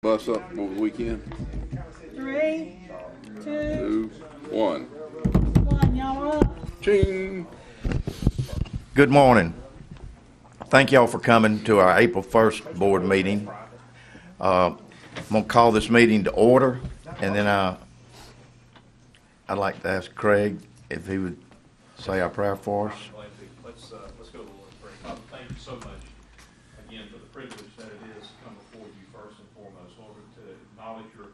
Bus up over the weekend. 3, 2, 1. 1. Y'all up. Ching. Good morning. Thank y'all for coming to our April 1st board meeting. I'm going to call this meeting to order, and then I'd like to ask Craig if he would say our prayer for us. Let's go to the Lord in prayer. Father, thank you so much again for the privilege that it is to come before you first and foremost, Lord, to acknowledge your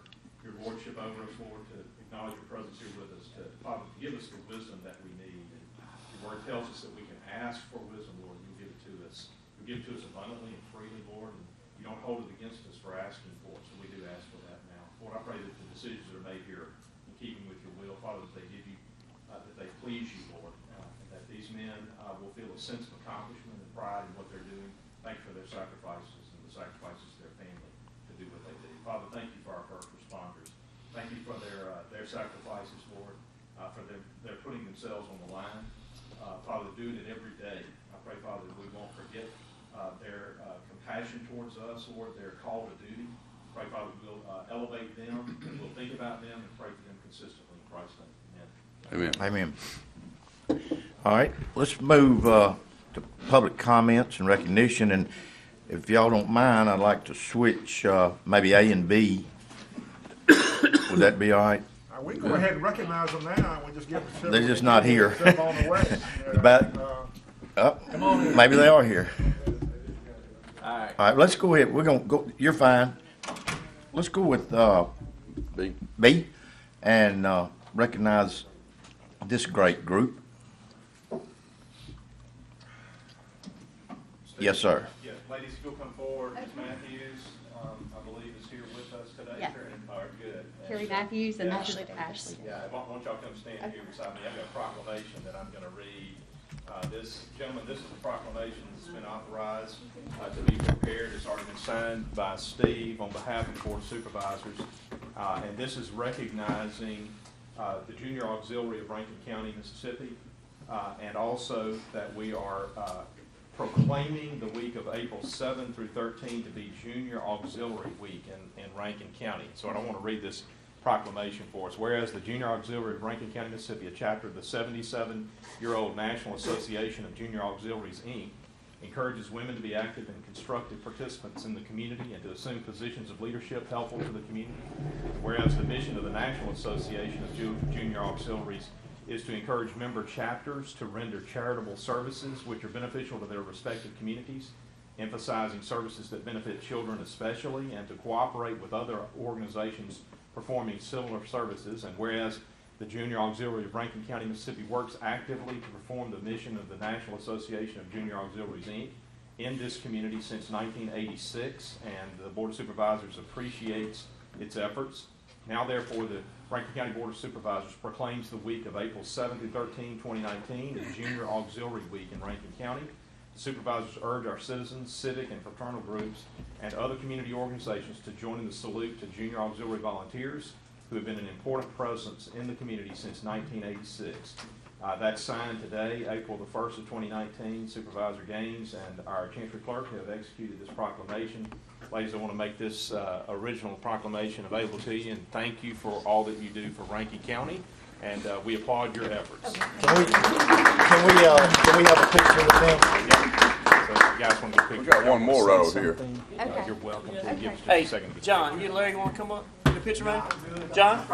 lordship over us, Lord, to acknowledge your presence here with us, Father, to give us the wisdom that we need. And your word tells us that we can ask for wisdom, Lord, and you give it to us. You give it to us abundantly and freely, Lord, and you don't hold it against us for asking for it, so we do ask for that now. Lord, I pray that the decisions that are made here in keeping with your will, Father, that they give you, that they please you, Lord, and that these men will feel a sense of accomplishment and pride in what they're doing. Thank you for their sacrifices and the sacrifices of their family to do what they do. Father, thank you for our first responders. Thank you for their sacrifices, Lord, for their putting themselves on the line. Father, doing it every day. I pray, Father, that we won't forget their compassion towards us, Lord, their call to duty. Pray, Father, we'll elevate them, and we'll think about them and pray for them consistently in Christ's name. Amen. Amen. All right, let's move to public comments and recognition. And if y'all don't mind, I'd like to switch maybe A and B. Would that be all right? We can go ahead and recognize them now. We just give them. They're just not here. On the way. The back. Come on. Maybe they are here. All All right, let's go ahead. We're going to go. You're fine. Let's go with B and recognize this great group. Yes, sir. Yes, ladies, if you'll come forward. Ms. Matthews, I believe, is here with us today. Yeah. All right, good. Carrie Matthews and Yeah. Ashley. Yeah, why don't y'all come stand here beside me? I've got a proclamation that I'm going to read. This is a proclamation that's been authorized to be prepared. It's already been signed by Steve on behalf of the Board of Supervisors. And this is recognizing the Junior Auxiliary of Rankin County, Mississippi, and also that we are proclaiming the week of April 7 through 13 to be Junior Auxiliary Week in Rankin County. So I don't want to read this proclamation for us. Whereas the Junior Auxiliary of Rankin County, Mississippi, a chapter of the 77-year-old National Association of Junior Auxiliaries, Inc., encourages women to be active and constructive participants in the community and to assume positions of leadership helpful to the community. Whereas the mission of the National Association of Junior Auxiliaries is to encourage member chapters to render charitable services which are beneficial to their respective communities, emphasizing services that benefit children especially, and to cooperate with other organizations performing similar services. And whereas the Junior Auxiliary of Rankin County, Mississippi works actively to perform the mission of the National Association of Junior Auxiliaries, Inc. in this community since 1986, and the Board of Supervisors appreciates its efforts. Now, therefore, the Rankin County Board of Supervisors proclaims the week of April 7 through 13, 2019 as Junior Auxiliary Week in Rankin County. The supervisors urge our citizens, civic and fraternal groups, and other community organizations to join in the salute to Junior Auxiliary volunteers who have been an important presence in the community since 1986. That's signed today, April the 1st of 2019. Supervisor Gaines and our Chancery Clerk have executed this proclamation. Ladies, I want to make this original proclamation available to you, and thank you for all that you do for Rankin County, and we applaud your efforts. Can we have a picture with them? So if you guys want to get a picture. We got one more right over here. Okay. You're welcome to. Give us just Hey, a second to get John, you and Larry want to come up? Get a picture, man? John?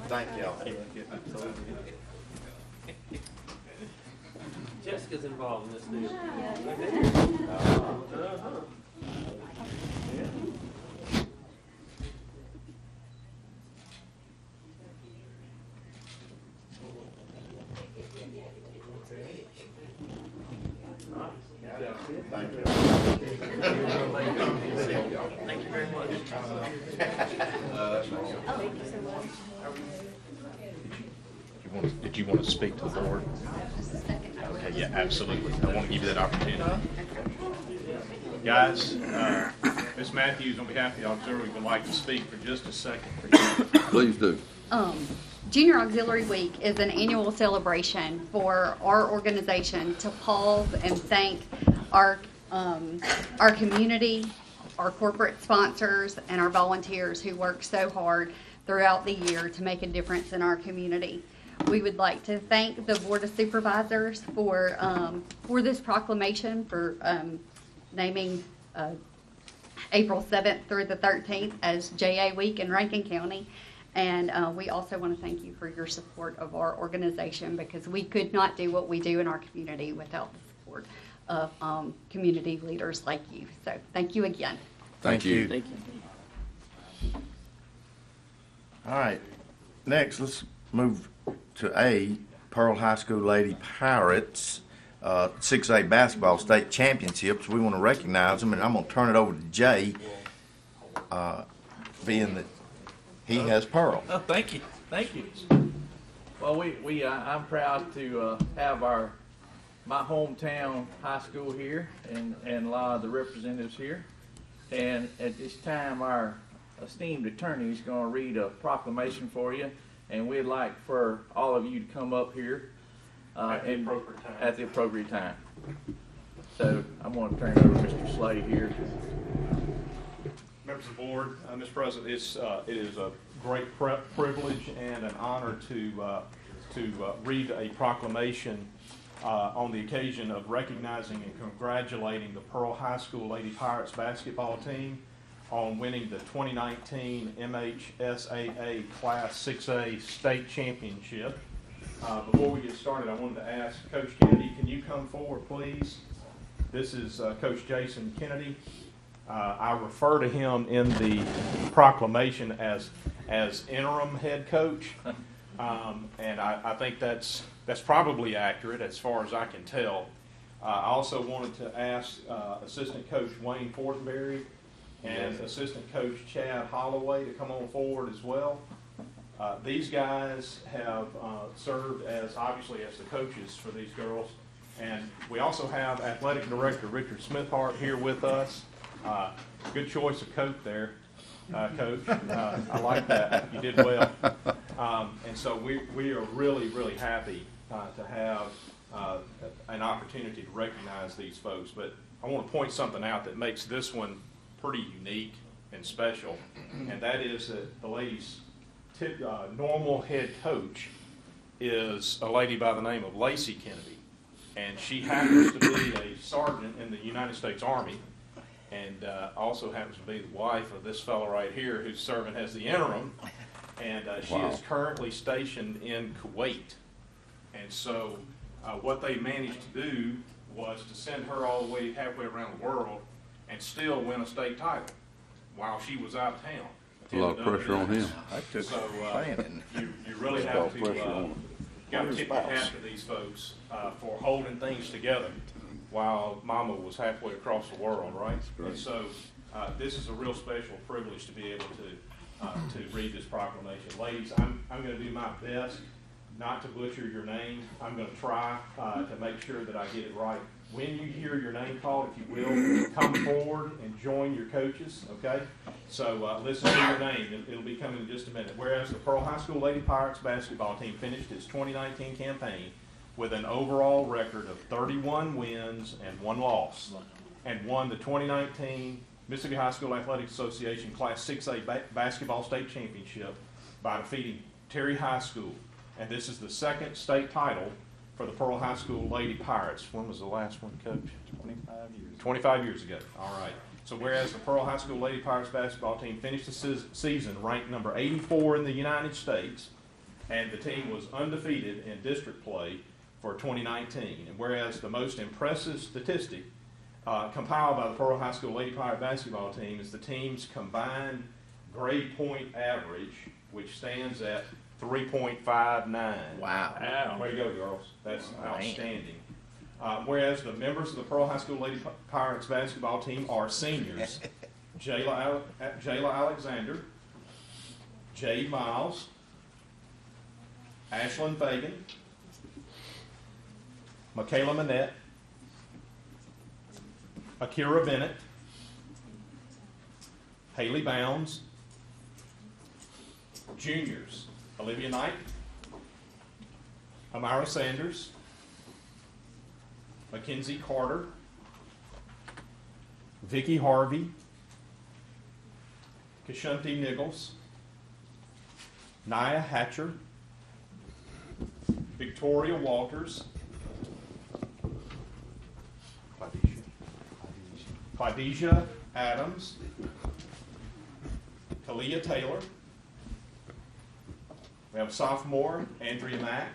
Thank y'all. Jessica's involved in this deal. Thank you very much. Did you want to speak to the board? Okay, yeah, absolutely. I want to give you that opportunity. Guys, Ms. Matthews, on behalf of the auxiliary, would like to speak for just a second. Please do. Junior Auxiliary Week is an annual celebration for our organization to pause and thank our, our community, our corporate sponsors, and our volunteers who work so hard throughout the year to make a difference in our community. We would like to thank the Board of Supervisors for this proclamation, for naming April 7th through the 13th as JA Week in Rankin County. And we also want to thank you for your support of our organization, because we could not do what we do in our community without the support of community leaders like you. So thank you again. Thank you. Thank you. All right, next, let's move to A, Pearl High School Lady Pirates, 6A basketball state championships. We want to recognize them, and I'm going to turn it over to Jay, being that he has Pearl. Oh, thank you, thank you. Well, I'm proud to have my hometown high school here and a lot of the representatives here. And at this time, our esteemed attorney is going to read a proclamation for you, and we'd like for all of you to come up here At the appropriate time. at the appropriate time. So I'm going to turn it over to Mr. Slade here. Members of the board, Mr. President, it is a great privilege and an honor to read a proclamation on the occasion of recognizing and congratulating the Pearl High School Lady Pirates basketball team on winning the 2019 MHSAA Class 6A state championship. Before we get started, I wanted to ask Coach Kennedy, can you come forward, please? This is Coach Jason Kennedy. I refer to him in the proclamation as interim head coach, and I think that's probably accurate as far as I can tell. I also wanted to ask Assistant Coach Wayne Fortenberry and Assistant Coach Chad Holloway to come on forward as well. These guys have served obviously as the coaches for these girls, and we also have Athletic Director Richard Smithhart here with us. Good choice of coat there, Coach. I like that. You did well. And so we are really, really happy to have an opportunity to recognize these folks. But I want to point something out that makes this one pretty unique and special, and that is that the ladies' normal head coach is a lady by the name of Lacey Kennedy, and she happens to be a sergeant in the United States Army, and also happens to be the wife of this fellow right here who's serving as the interim, and she is currently stationed in Kuwait. And so what they managed to do was to send her all the way halfway around the world and still win a state title while she was out of town. A lot of pressure on him. So you really have to got to tip your hat to these folks for holding things together while Mama was halfway across the world, right? And so this is a real special privilege to be able to read this proclamation. Ladies, I'm going to do my best not to butcher your name. I'm going to try to make sure that I get it right. When you hear your name called, if you will, come forward and join your coaches, okay? So listen to your name. It'll be coming in just a minute. Whereas the Pearl High School Lady Pirates basketball team finished its 2019 campaign with an overall record of 31 wins and 1 loss, and won the 2019 Mississippi High School Athletic Association Class 6A basketball state championship by defeating Terry High School. And this is the second state title for the Pearl High School Lady Pirates. When was the last one, Coach? 25 years. 25 years ago. All right. So whereas the Pearl High School Lady Pirates basketball team finished the season ranked number 84 in the United States, and the team was undefeated in district play for 2019. And whereas the most impressive statistic compiled by the Pearl High School Lady Pirate basketball team is the team's combined grade point average, which stands at 3.59. Wow. Way to go, girls. That's outstanding. Whereas the members of the Pearl High School Lady Pirates basketball team are seniors: Jayla Alexander, Jade Miles, Ashlyn Fagan, Michaela Manette, Akira Bennett, Haley Bounds. Juniors: Olivia Knight, Amira Sanders, Mackenzie Carter, Vicky Harvey, Kashunti Nichols, Nia Hatcher, Victoria Walters, Claudia Adams, Talia Taylor. We have sophomore Andrea Mack.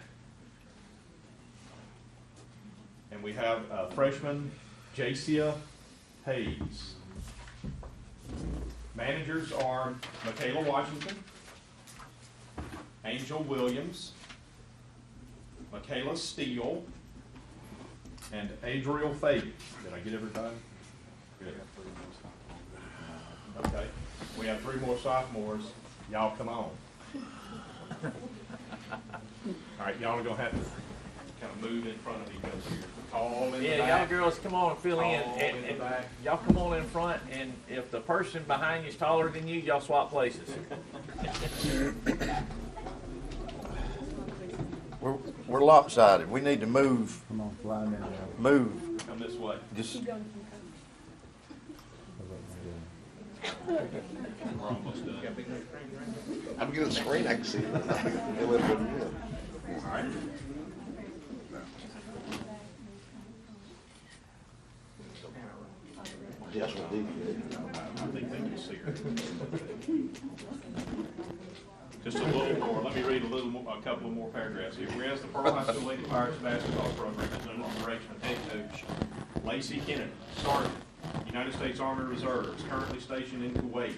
And we have freshman Jacia Hayes. Managers are Michaela Washington, Angel Williams, Michaela Steele, and Adriel Fagan. Did I get everybody? Good. Okay. We have 3 more sophomores. Y'all come on. All right, y'all are going to have to kind of move in front of each other here. Tall in the Yeah, back. y'all girls, come on and fill in. Tall And, in the and back. y'all come on in front, and if the person behind you is taller than you, y'all swap places. We're lopsided. We need to move, Come on, fly in there. move, Come this way. just, We're almost done. I'm getting a screen, I can see it. A little bit more. All right. Yes, we did. I think they can see her. Just a little more. Let me read a couple of more paragraphs here. Whereas the Pearl High School Lady Pirates basketball program is under the direction of head coach Lacey Kennedy, Sergeant, United States Army Reserves, currently stationed in Kuwait,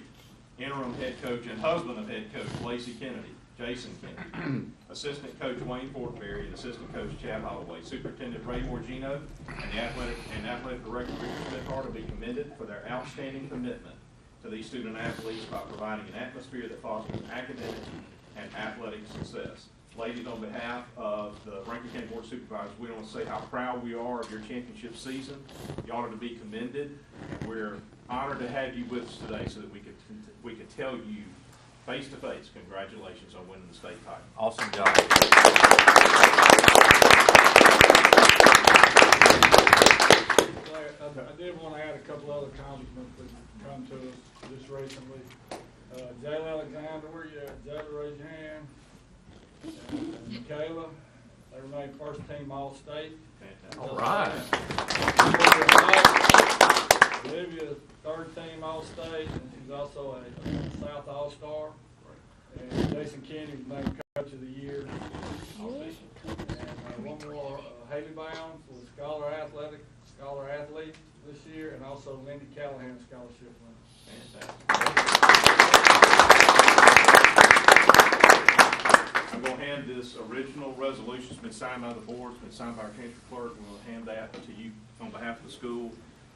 interim head coach and husband of head coach Lacey Kennedy, Jason Kennedy, assistant coach Wayne Fortenberry, and assistant coach Chad Holloway, superintendent Ray Morgino, and the athletic director Richard Smith are to be commended for their outstanding commitment to these student athletes by providing an atmosphere that fosters academic and athletic success. Ladies, on behalf of the Rankin County Board of Supervisors, we want to say how proud we are of your championship season. Y'all are to be commended. We're honored to have you with us today so that we could tell you face to face, congratulations on winning the state title. Awesome job. I did want to add a couple other accomplishments that come to us just recently. Jayla Alexander, where you at? Jayla, raise your hand. And Michaela, they remained first team All-State. Fantastic. All right. Olivia's third team All-State, and she's also a South All-Star. And Jason Kennedy was named Coach of the Year. And one more, Haley Bounds was Scholar Athlete this year, and also Lindy Callahan Scholarship winner. I'm going to hand this original resolution. It's been signed by the board. It's been signed by our county clerk. We're going to hand that to you on behalf of the school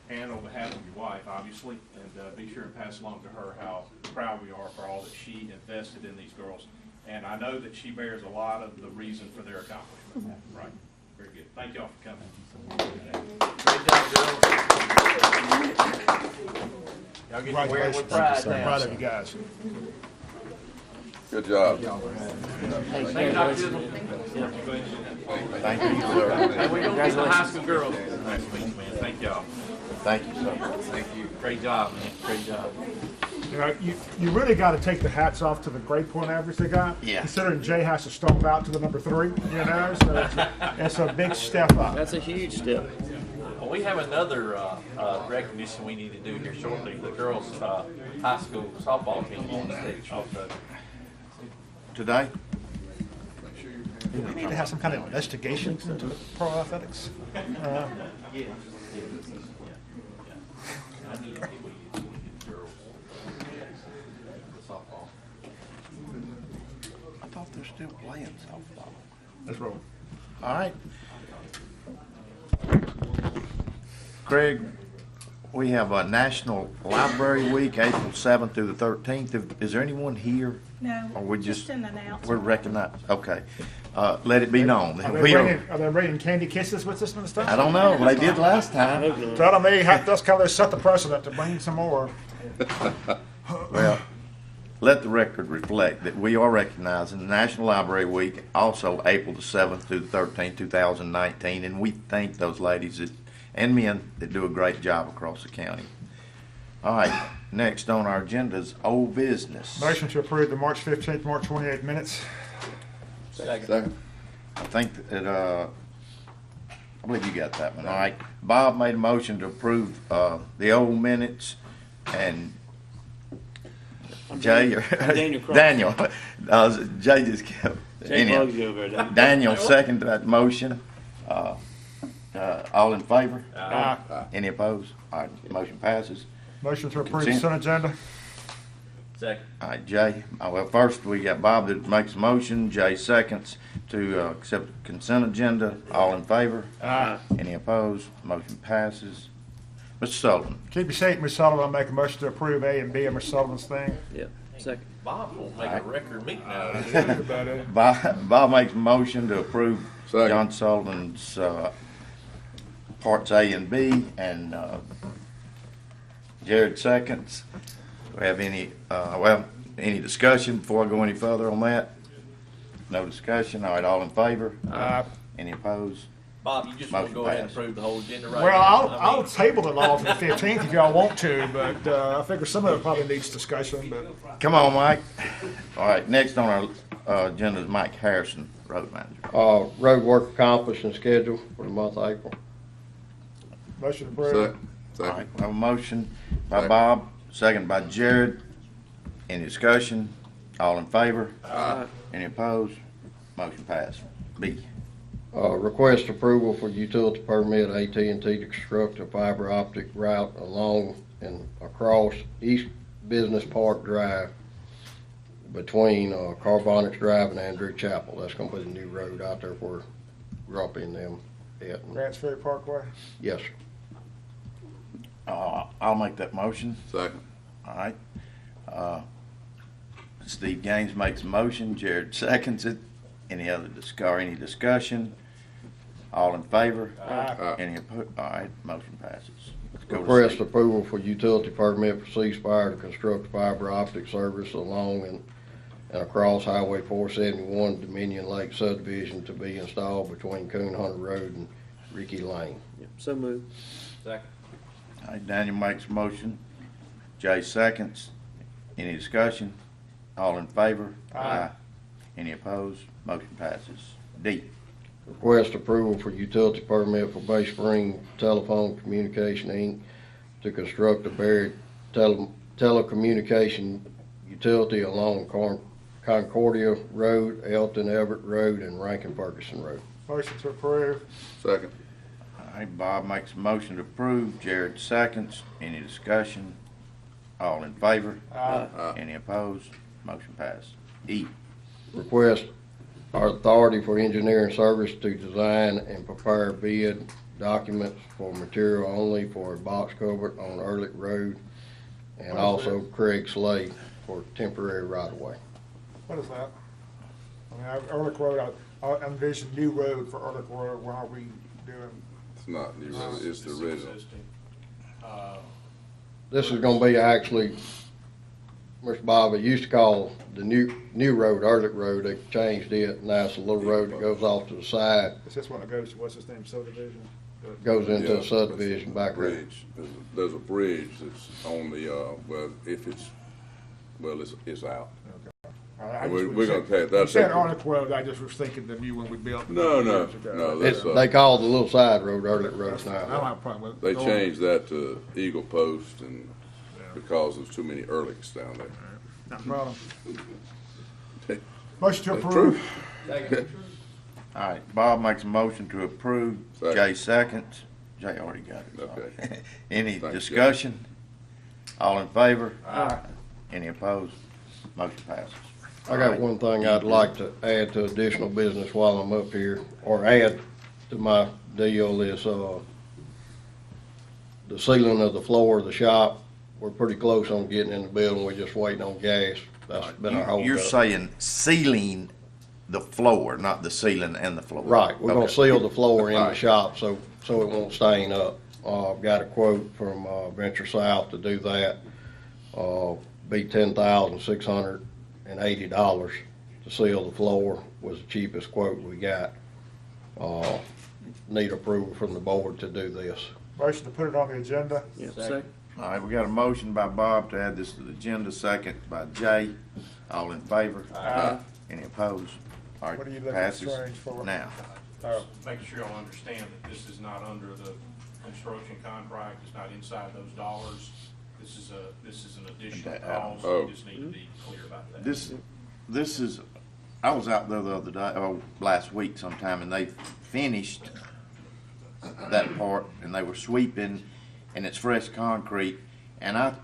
and on behalf of your wife, obviously. And be sure and pass along to her how proud we are for all that she invested in these girls. And I know that she bears a lot of the reason for their accomplishment. Right. Very good. Thank y'all for coming. Great job, girls. Y'all get to wear it with pride now. Proud of you guys. Good job. Thank you, Dr. Chisholm. thank you, sir. And we're going to get the high school girls. Nice to meet you, man. Thank y'all. Thank you, sir. Thank you. Great job, man. Great job. You know, you really got to take the hats off to the grade point average they got. Yeah. Considering Jay has to stomp out to the number 3, you know, so it's a big step up. That's a huge step. Well, we have another recognition we need to do here shortly. The girls' high school softball team on stage also. Today? We need to have some kind of investigation into pro athletics. Yeah. I need people to get girls softball. I thought they're still playing softball. Let's roll. All right. Craig, we have a National Library Week, April 7th through the 13th. Is there anyone here? No, Or we just an announcement. We're recognized. Okay. Let it be known. Are We they bringing candy kisses with us and stuff? I don't know. They did last time. Tell me, that's kind of set the precedent to bring some more. Well, let the record reflect that we are recognizing the National Library Week, also April the 7th through the 13th, 2019, and we thank those ladies and men that do a great job across the county. All right, next on our agenda is old business. Motion to approve the March 15th, March 28th minutes. Second. I think that, I believe you got that one, all right. Bob made a motion to approve, the old minutes, and Jay, or Daniel Cross. Daniel, Jay just kept, anyhow. Daniel seconded that motion. All in favor? Any opposed? All right, motion passes. Motion to approve Consent. consent agenda. Second. All right, Jay, well, first we got Bob that makes a motion, Jay seconds to accept the consent agenda. All in favor? Any opposed? Motion passes. Mr. Sullivan. Keep your seat, Ms. Sullivan. I'll make a motion to approve A and B of Ms. Sullivan's thing. Yep, second. Bob will make a record meeting out of it. About it. Bob makes a motion to approve Second. John Sullivan's parts A and B, and Jared seconds. Do we have any, any discussion before I go any further on that? No discussion. All right, all in favor? Any opposed? Bob, you just want to Motion go ahead and passed. approve the whole agenda right Well, now? I'll table it all to the 15th if y'all want to, but I figure some of it probably needs discussion, but Come on, Mike. All right, next on our agenda is Mike Harrison, road manager. Road work accomplished and scheduled for the month of April. motion approved. All right, we have a motion by Bob, second by Jared. Any discussion? All in favor? Any opposed? Motion passed. B. Request approval for utility permit AT&T to construct a fiber optic route along and across East Business Park Drive between Carbonics Drive and Andrew Chapel. That's gonna be the new road out there where Grumpy and them at. Grants Ferry Parkway. Yes, sir. I'll make that motion. Second. All right. Steve Gaines makes a motion, Jared seconds it. Any other any discussion? All in favor? Any opposed? All right, motion passes. Let's go to Request C. approval for utility permit for ceasefire to construct fiber optic service along and across Highway 471 Dominion Lake subdivision to be installed between Coon Hunter Road and Ricky Lane. Yep, so moved. Second. All right, Daniel makes a motion, Jay seconds. Any discussion? All in favor? Any opposed? Motion passes. D. Request approval for utility permit for Bay Spring Telephone Communication, Inc. to construct a buried telecommunication utility along Concordia Road, Elton Everett Road, and Rankin Ferguson Road. Motion to approve. Second. All right, Bob makes a motion to approve, Jared seconds. Any discussion? All in favor? Any opposed? Motion passed. E. Request our authority for engineering service to design and prepare bid documents for material only for a box culvert on Ehrlich Road and also Craig Slade for temporary right-of-way. What is that? I mean, Ehrlich Road, I envision new road for Ehrlich Road. Why are we doing? It's not new road, it's the original. This is gonna be actually, Mr. Bob, it used to call the new road, Ehrlich Road. They changed it, now it's a little road that goes off to the side, Is this one that goes to, what's his name, subdivision? goes into Yeah, a subdivision back there. Bridge, there's a bridge that's on the, well, if it's, well, it's out. I We're just- gonna take You that. said Ehrlich Road, I just was thinking the new one we built. No, years ago. no, It's, that's, they call the little side road Ehrlich Road I don't now. have a problem with it. they Go on. changed that to Eagle Post and because there's too many Ehrlichs down there. Not a problem. Motion to That's approve. true. All right, Bob makes a motion to approve, Second. Jay seconds. Jay already got it. Okay. Any Thanks, discussion? All in favor? Any opposed? Motion passes. I got one thing I'd like to add to additional business while I'm up here, or add to my deal is, the ceiling of the floor of the shop. We're pretty close on getting in the building, we're just waiting on gas. That's been our hold You're up. saying sealing the floor, not the ceiling and the floor? Right, we're gonna Okay. seal the floor in the Alright. shop so it won't stain up. I've got a quote from, Venture South to do that. Be $10,680 to seal the floor, was the cheapest quote we got. Need approval from the board to do this. Motion to put it on the agenda. Yep, Second. second. All right, we got a motion by Bob to add this to the agenda, second by Jay. All in favor? Aye. Any opposed? All right, What are you looking passes strange for? now. Make sure y'all understand that this is not under the construction contract, it's not inside those dollars. This is an additional cost, so we just need to be clear about that. This is, I was out there the other day, last week sometime, and they finished that part, and they were sweeping, and it's fresh concrete, and I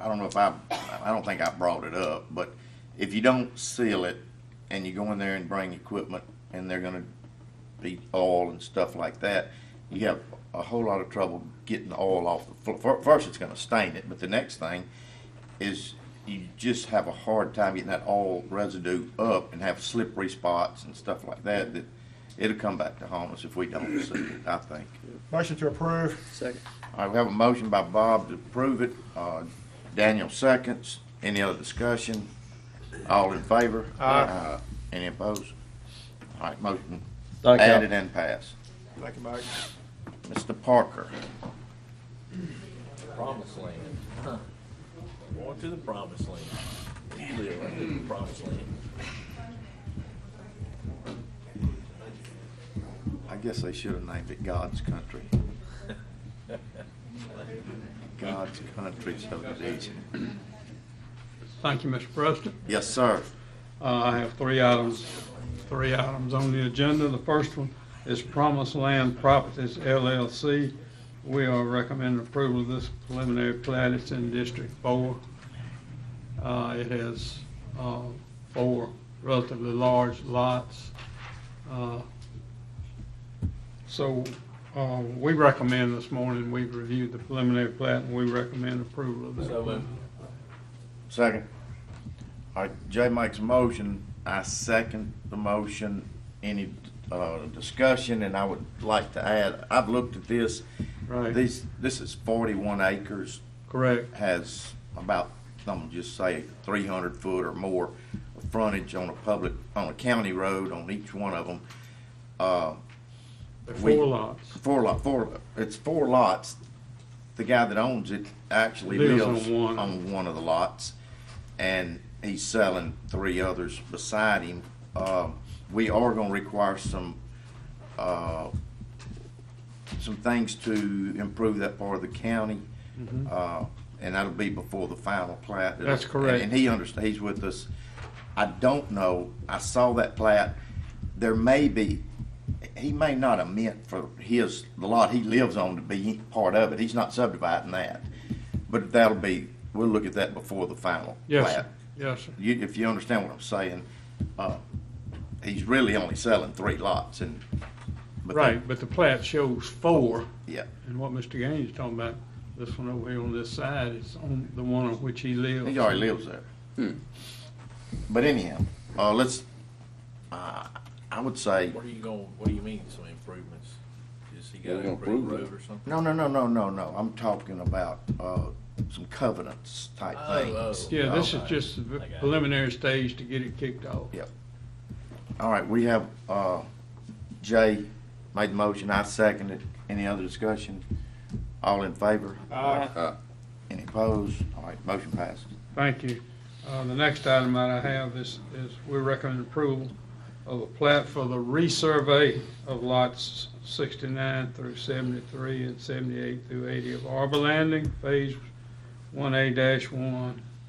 don't know if I don't think I brought it up, but if you don't seal it, and you go in there and bring equipment, and they're gonna be oil and stuff like that, you have a whole lot of trouble getting the oil off the floor. First, it's gonna stain it, but the next thing is you just have a hard time getting that oil residue up and have slippery spots and stuff like that, that it'll come back to haunt us if we don't seal it, I think. Motion to approve. Second. All right, we have a motion by Bob to approve it. Daniel seconds. Any other discussion? All in favor? Aye. Any opposed? All right, motion Thank you. added and passed. Thank you, Mike. Mr. Parker. Promised land. Huh. Going to the promised land. You live right in the promised land. I guess they should have named it God's Country. God's Country subdivision. Thank you, Mr. President. Yes, sir. I have three items on the agenda. The first one is Promised Land Properties LLC. We are recommending approval of this preliminary plat. It's in District 4. It has 4 relatively large lots. So we recommend this morning, we've reviewed the preliminary plat, and we recommend approval of that. So moved. Second. All right, Jay makes a motion. I second the motion. Any discussion? And I would like to add, I've looked at this. Right. This is 41 acres. Correct. Has about, I'm gonna just say 300 foot or more of frontage on a county road on each one of them. Four lots. It's 4 lots. The guy that owns it actually lives on one of the lots, and he's selling 3 others beside him. We are gonna require some things to improve that part of the county. And that'll be before the final plat. That's correct. And he understands, he's with us. I don't know, I saw that plat. There may be, he may not have meant for the lot he lives on to be part of it. He's not subdividing that. But we'll look at that before the final Yes, sir. plat. Yes, sir. If you understand what I'm saying, he's really only selling 3 lots Right, but the plat shows 4. Yeah. And what Mr. Gaines is talking about, this one over here on this side is on the one on which he lives. He already lives there. But anyhow, I would say, What do you mean, some improvements? Is he got We're an gonna improved prove road it. or something? no. I'm talking about some covenants type things. Yeah, this is Okay. just the got it. preliminary stage to get it kicked off. Yep. All right, we have Jay made the motion, I seconded. Any other discussion? All in favor? Aye. Any opposed? All right, motion passes. Thank you. The next item that I have is we recommend approval of a plat for the resurvey of lots 69 through 73 and 78 through 80 of Arbor Landing, Phase 1A-1.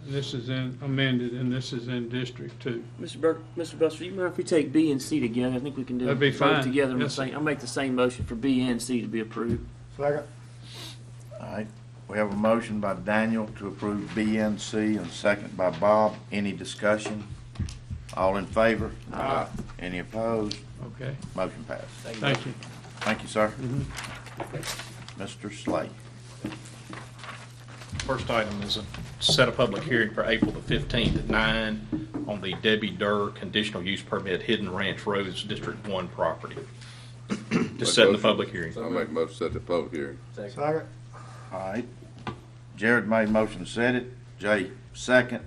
And this is amended, and this is in District 2. Mr. Buster, you mind if we take B and C together? I think we can do That'd be both fine. together. Yes, sir. I'll make the same motion for B and C to be approved. Second. All right, we have a motion by Daniel to approve B and C and second by Bob. Any discussion? All in favor? Aye. Any opposed? Okay, Motion passed. thank you. Thank you, sir. Mr. Slate. First item is set a public hearing for April the 15th at 9 on the Debbie Durr conditional use permit Hidden Ranch Roads, District 1 property. Just setting the public hearing. I'll make a motion to set the public hearing. Second. All right. Jared made motion to set it. Jay second.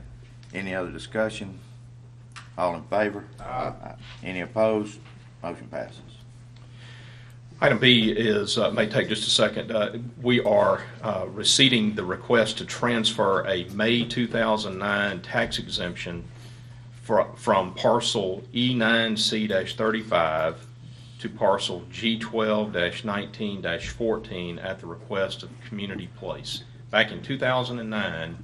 Any other discussion? All in favor? Aye. Any opposed? Motion passes. Item B is, may take just a second. We are receiving the request to transfer a May 2009 tax exemption from parcel E9C-35 to parcel G12-19-14 at the request of Community Place. Back in 2009,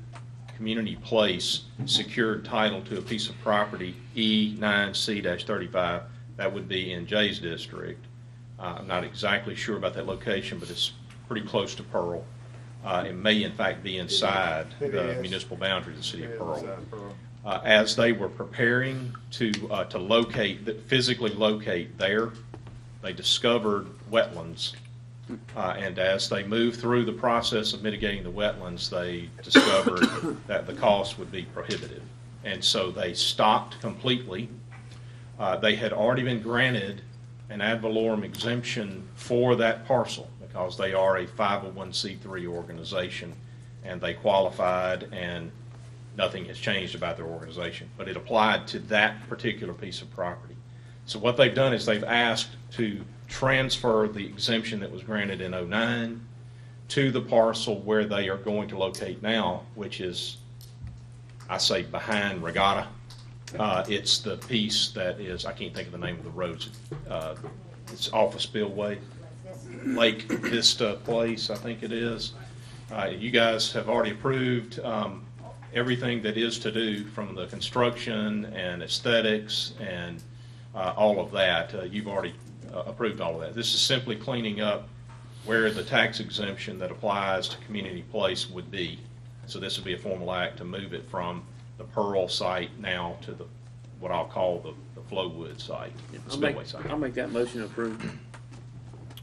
Community Place secured title to a piece of property, E9C-35, that would be in Jay's district. I'm not exactly sure about that location, but it's pretty close to Pearl. It may, in fact, be inside the municipal boundary of the city of Pearl. As they were preparing to physically locate there, they discovered wetlands. And as they moved through the process of mitigating the wetlands, they discovered that the cost would be prohibitive. And so they stopped completely. They had already been granted an ad valorem exemption for that parcel because they are a 501c3 organization and they qualified, and nothing has changed about their organization. But it applied to that particular piece of property. So what they've done is they've asked to transfer the exemption that was granted in 2009 to the parcel where they are going to locate now, which is, I say, behind Regatta. It's the piece that is, I can't think of the name of the roads. It's off of Spillway, Lake Vista Place, I think it is. You guys have already approved everything that is to do from the construction and aesthetics and all of that. You've already approved all of that. This is simply cleaning up where the tax exemption that applies to Community Place would be. So this would be a formal act to move it from the Pearl site now to the what I'll call the Flowwood site, Spillway site. I'll make that motion approved.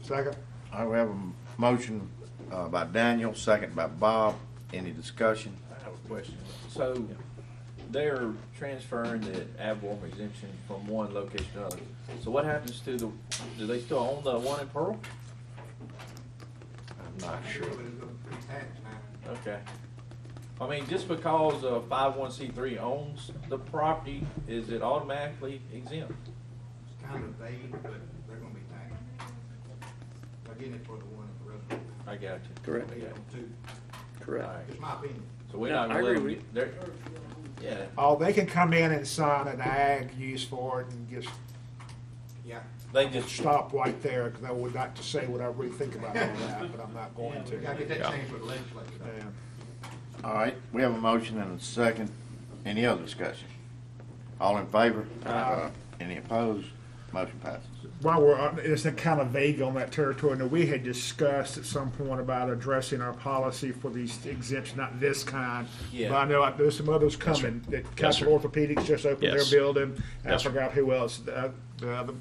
Second. All right, we have a motion by Daniel, second by Bob. Any discussion? I have a question. So they're transferring the ad valorem exemption from one location to another. So what happens to do they still own the one in Pearl? I'm not sure. Okay. I mean, just because a 501c3 owns the property, is it automatically exempt? It's kind of vague, but they're gonna be taxed. They're getting it for the one at the restaurant. I got you. Correct. They don't too. Correct. All right. It's my opinion. So we're Yeah, not I gonna let agree them with get, yeah. Oh, they can come in and sign an ag use for it and just Yeah. They just stop right there, because I would like to say what I really think about all that, but I'm not going We gotta to. get that changed with the legislature. Yeah. All right, we have a motion and a second. Any other discussion? All in favor? Any opposed? Motion passes. While we're on, it's kind of vague on that territory. Now, we had discussed at some point about addressing our policy for these exemptions, not this kind. Yeah. But I know there's some others Yes, sir. coming. That Yes, sir. Capital Orthopedics just opened Yes. their building. Yes, I sir. forgot who else. The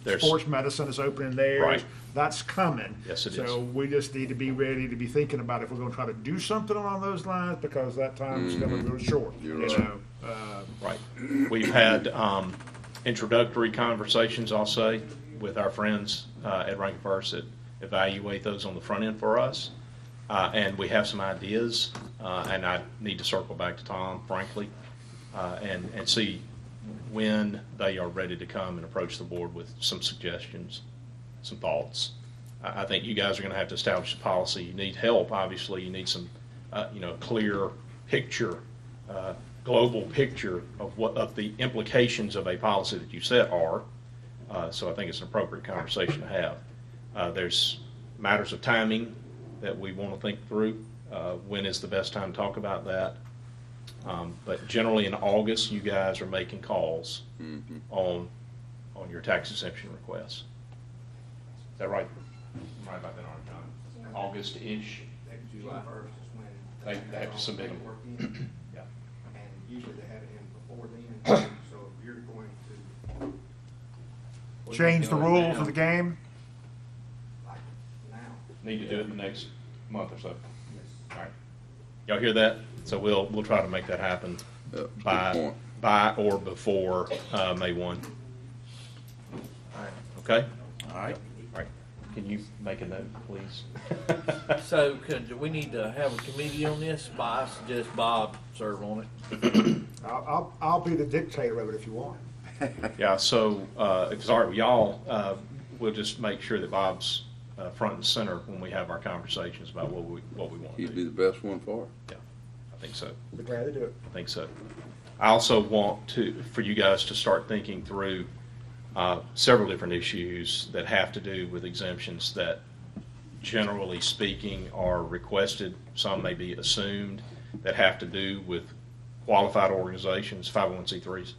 There's- sports medicine is opening theirs. Right. That's coming. Yes, it So we just need to be ready to be thinking about if we're going to try to do something along those lines, because that time is going to go short. You're you right. know. Right. We've had introductory conversations, I'll say, with our friends at Rankin First that evaluate those on the front end for us. And we have some ideas, and I need to circle back to Tom, frankly, and see when they are ready to come and approach the board with some suggestions, some thoughts. I think you guys are going to have to establish a policy. You need help, obviously. You need some, clear picture, global picture of the implications of a policy that you set are. So I think it's an appropriate conversation to have. There's matters of timing that we want to think through. When is the best time to talk about that? But generally in August, you guys are making calls on your tax exemption requests. Is that right? I'm right about that, aren't I, John? August-ish? July 1st is when. They have to submit them. Paperwork in, Yeah. And usually they have it in before then, so if you're going to, Change the rules of the game. like, now, Need to do it in the next month or so. yes. All right. Y'all hear that? So we'll try to make that happen Good by or before May 1. All right. Okay? All right. All right. Can you make a note, please? So do we need to have a committee on this? I suggest Bob serve on it. I'll be the dictator of it if you want. Yeah, so if it's all right with y'all, we'll just make sure that Bob's front and center when we have our conversations about what we want to He'd do. be the best one for it. Yeah, I think so. Be glad to do it. I think so. I also want for you guys to start thinking through several different issues that have to do with exemptions that, generally speaking, are requested. Some may be assumed, that have to do with qualified organizations, 501c3s.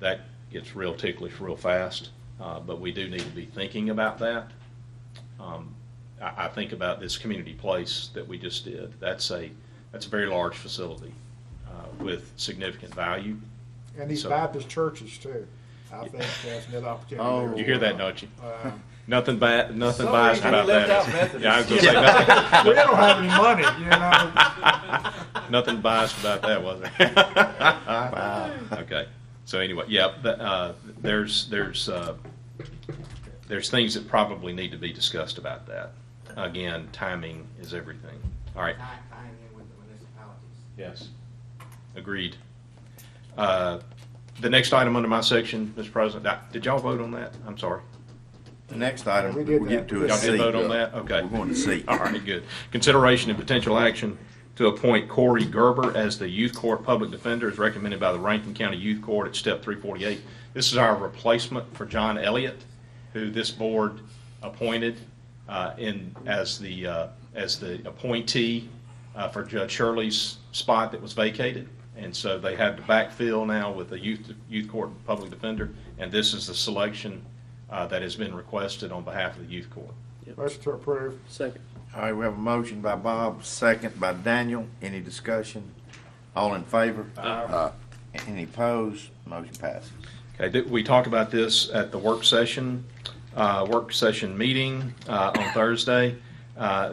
That gets real ticklish real fast, but we do need to be thinking about that. I think about this community place that we just did. That's a very large facility with significant value. And these So- Baptist churches too. I think that's another opportunity. Oh. there. You hear that, don't you? Uh, Nothing bad, nothing Sorry, biased he about left that. out Methodist. Yeah, I was gonna say nothing, we don't have any money, you know. nothing biased about that, was there? Wow. Okay. So anyway, yeah, there's things that probably need to be discussed about that. Again, timing is everything. All right. Tying in with the municipalities. Yes. Agreed. The next item under my section, Mr. President, did y'all vote on that? I'm sorry. The next item, we did we'll get that. to Y'all is did C. vote on that? Okay. We're going to C. All right, good. Consideration and potential action to appoint Corey Gerber as the Youth Court Public Defender as recommended by the Rankin County Youth Court at Step 348. This is our replacement for John Elliott, who this board appointed as the appointee for Judge Shirley's spot that was vacated. And so they had to backfill now with a youth court public defender, and this is the selection that has been requested on behalf of the youth court. Motion to approve. Second. All right, we have a motion by Bob, second by Daniel. Any discussion? All in favor? Any opposed? Motion passes. Okay, we talked about this at the work session meeting on Thursday.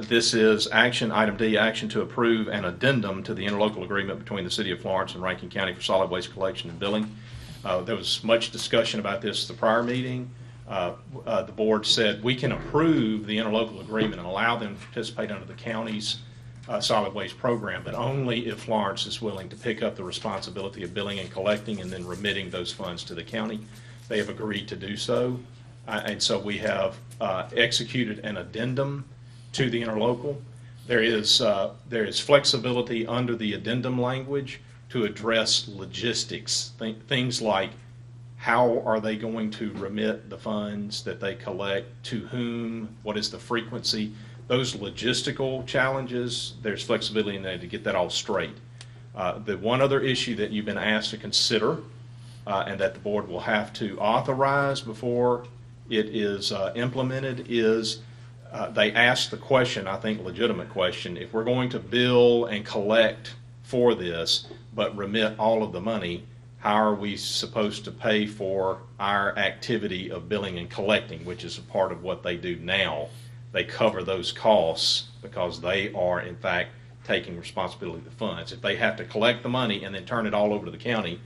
This is action, item D, action to approve an addendum to the interlocal agreement between the City of Florence and Rankin County for solid waste collection and billing. There was much discussion about this at the prior meeting. The board said we can approve the interlocal agreement and allow them to participate under the county's solid waste program, but only if Florence is willing to pick up the responsibility of billing and collecting and then remitting those funds to the county. They have agreed to do so, and so we have executed an addendum to the interlocal. There is flexibility under the addendum language to address logistics, things like how are they going to remit the funds that they collect, to whom, what is the frequency. Those logistical challenges, there's flexibility in there to get that all straight. The one other issue that you've been asked to consider and that the board will have to authorize before it is implemented is they asked the question, I think legitimate question, if we're going to bill and collect for this but remit all of the money, how are we supposed to pay for our activity of billing and collecting, which is a part of what they do now? They cover those costs because they are, in fact, taking responsibility of the funds. If they have to collect the money and then turn it all over to the county,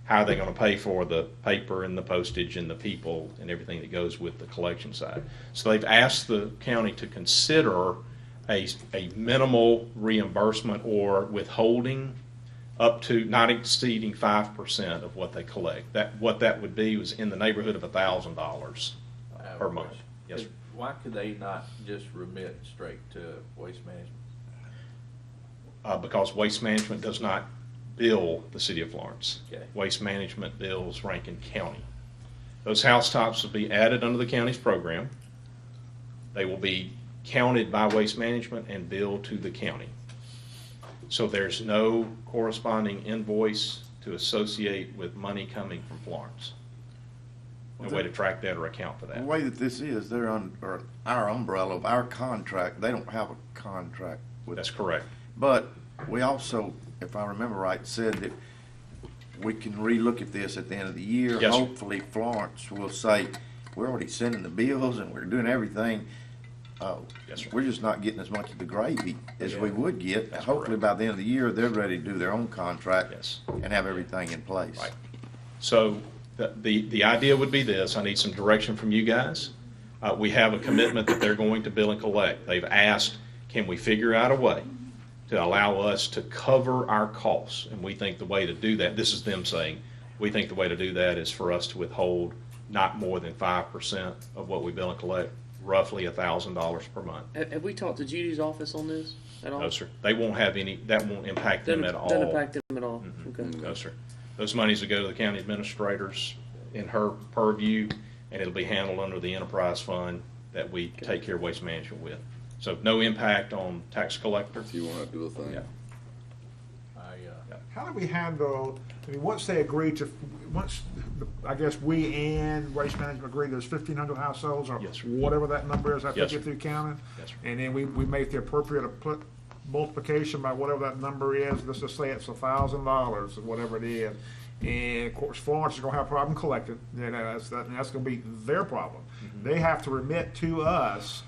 how are they going to pay for the paper and the postage and the people and everything that goes with the collection side? So they've asked the county to consider a minimal reimbursement or withholding up to not exceeding 5% of what they collect. What that would be was in the neighborhood of $1,000 per month. Yes, sir. Why could they not just remit straight to waste management? Because Waste Management does not bill the City of Florence. Okay. Waste Management bills Rankin County. Those housetops will be added under the county's program. They will be counted by Waste Management and billed to the county. So there's no corresponding invoice to associate with money coming from Florence. No way to track that or account for The that. way that this is, they're under our umbrella of our contract. They don't have a contract with. That's correct. But we also, if I remember right, said that we can relook at this at the end of the year. Yes, sir. Hopefully Florence will say, we're already sending the bills and we're doing everything. Yes, sir. We're just not getting as much of the gravy as we would get. That's Hopefully correct. by the end of the year, they're ready to do their own contract. Yes. And have everything in place. Right. So the idea would be this. I need some direction from you guys. We have a commitment that they're going to bill and collect. They've asked, can we figure out a way to allow us to cover our costs? And we think the way to do that, this is them saying, we think the way to do that is for us to withhold not more than 5% of what we bill and collect. roughly $1,000 per month. Have we talked to Judy's office on this at all? No, sir. They won't have any, that won't impact them at all. Doesn't impact them at all. Okay. No, sir. Those monies will go to the county administrators in her purview, and it'll be handled under the enterprise fund that we take care of waste management with. So no impact on tax collector. If you wanna do a thing. Yeah. How do we handle, I mean, once they agree to, once, I guess we and Waste Management agree there's 1,500 households or Yes, sir. whatever that number is, I Yes, think sir. through counting? Yes, sir. And then we make the appropriate multiplication by whatever that number is, let's just say it's $1,000 or whatever it is. And of course, Florence is gonna have a problem collecting, you know, that's gonna be their problem. They have to remit to us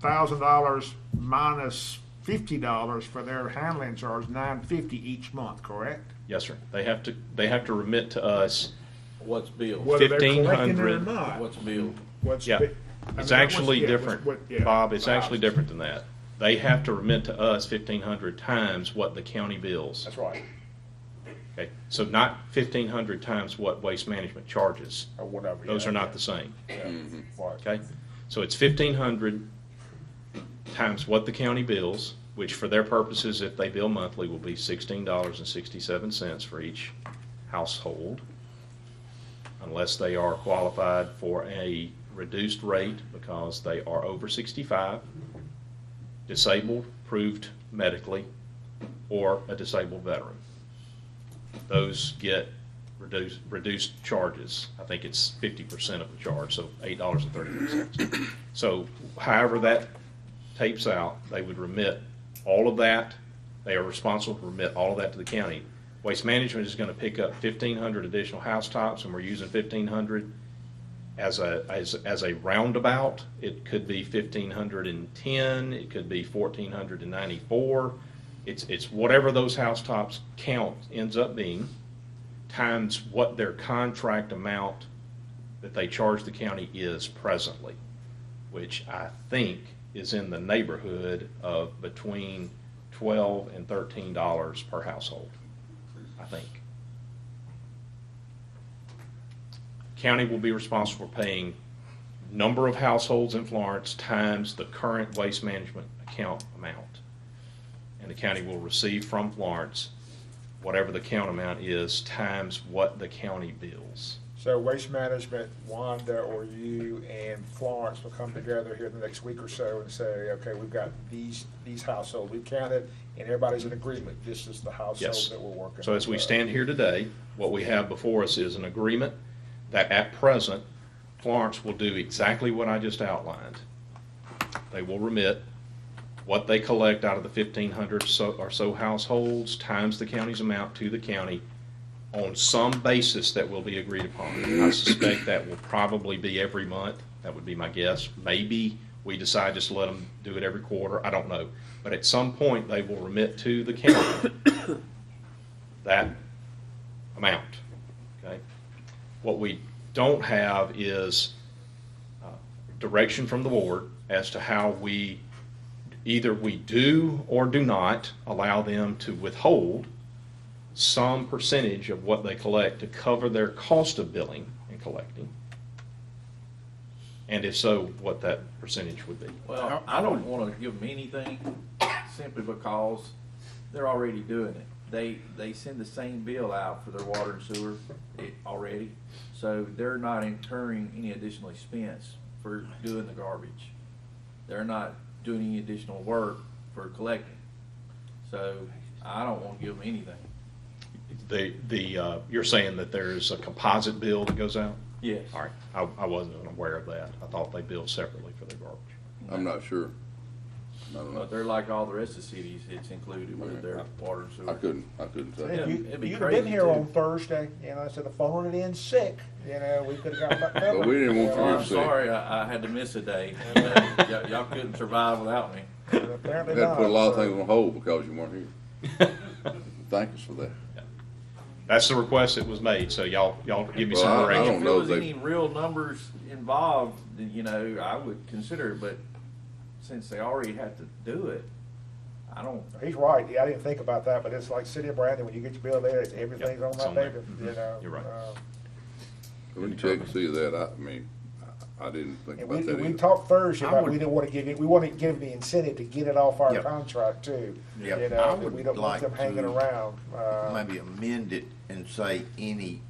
$1,000 minus $50 for their handling charge, $950 each month, correct? Yes, sir. They have to remit to us. What's billed? Whether they're collecting it or 1,500. not. What's billed? What's Yeah. bi- I mean, It's what's- actually yeah, different, yeah. Bob. It's actually different than that. They have to remit to us 1,500 times what the county bills. That's right, Okay, so not 1,500 times what waste management charges. or whatever. Those yeah. are not the same. Right. Okay, so it's 1,500 times what the county bills, which for their purposes, if they bill monthly, will be $16.67 for each household, unless they are qualified for a reduced rate because they are over 65, disabled, proved medically, or a disabled veteran. Those get reduced charges. I think it's 50% of the charge, so $8.33. So however that tapes out, they would remit all of that. They are responsible to remit all of that to the county. Waste Management is going to pick up 1,500 additional housetops, and we're using 1,500 as a roundabout. It could be 1,510. It could be 1,494. It's whatever those housetops count ends up being, times what their contract amount that they charge the county is presently, which I think is in the neighborhood of between $12 and $13 per household, I think. County will be responsible for paying number of households in Florence times the current waste management account amount. And the county will receive from Florence whatever the count amount is times what the county bills. So Waste Management, Wanda, or you and Florence will come together here in the next week or so and say, okay, we've got these households, we've counted, and everybody's in agreement, this is the household Yes. that we're working. So as we with. stand here today, what we have before us is an agreement that at present, Florence will do exactly what I just outlined. They will remit what they collect out of the 1,500 or so households times the county's amount to the county on some basis that will be agreed upon. I suspect that will probably be every month. That would be my guess. Maybe we decide just to let them do it every quarter. I don't know. But at some point, they will remit to the county that amount. Okay? What we don't have is direction from the board as to how we either we do or do not allow them to withhold some percentage of what they collect to cover their cost of billing and collecting. And if so, what that percentage would be. Well, I don't want to give them anything simply because they're already doing it. They send the same bill out for their water and sewer already, so they're not incurring any additional expense for doing the garbage. They're not doing any additional work for collecting. So I don't want to give them anything. You're saying that there's a composite bill that goes out? Yes. All right. I wasn't aware of that. I thought they billed separately for their garbage. I'm not sure. I don't know. But they're like all the rest of the cities, it's included with their water and sewer. I couldn't tell. Yeah, You, it'd be you'd have crazy been here too. on Thursday, you know, instead of phoning it in sick, you know, we could have got that covered. But we didn't want Well, you I'm to say. sorry, I had to miss a day. Y'all couldn't survive without me. Apparently We had to put a lot of not, things on hold because you weren't here. Thank us for that. That's the request that was made, so y'all give me Well, some I direction. don't If know there was they- any real numbers involved, then, you know, I would consider it, but since they already had to do it, I don't. He's right, yeah, I didn't think about that, but it's like City of Brandon, when you get your bill there, it's everything's Yep, on it's that on there. paper, you know. You're right. We can check and see that. I mean, I didn't think And about that we either. talked Thursday I about would- we didn't want to give it, we want to give the incentive to get it off our Yep. contract too. Yep. You I know, would we don't like want them hanging to around. Maybe amend it and say any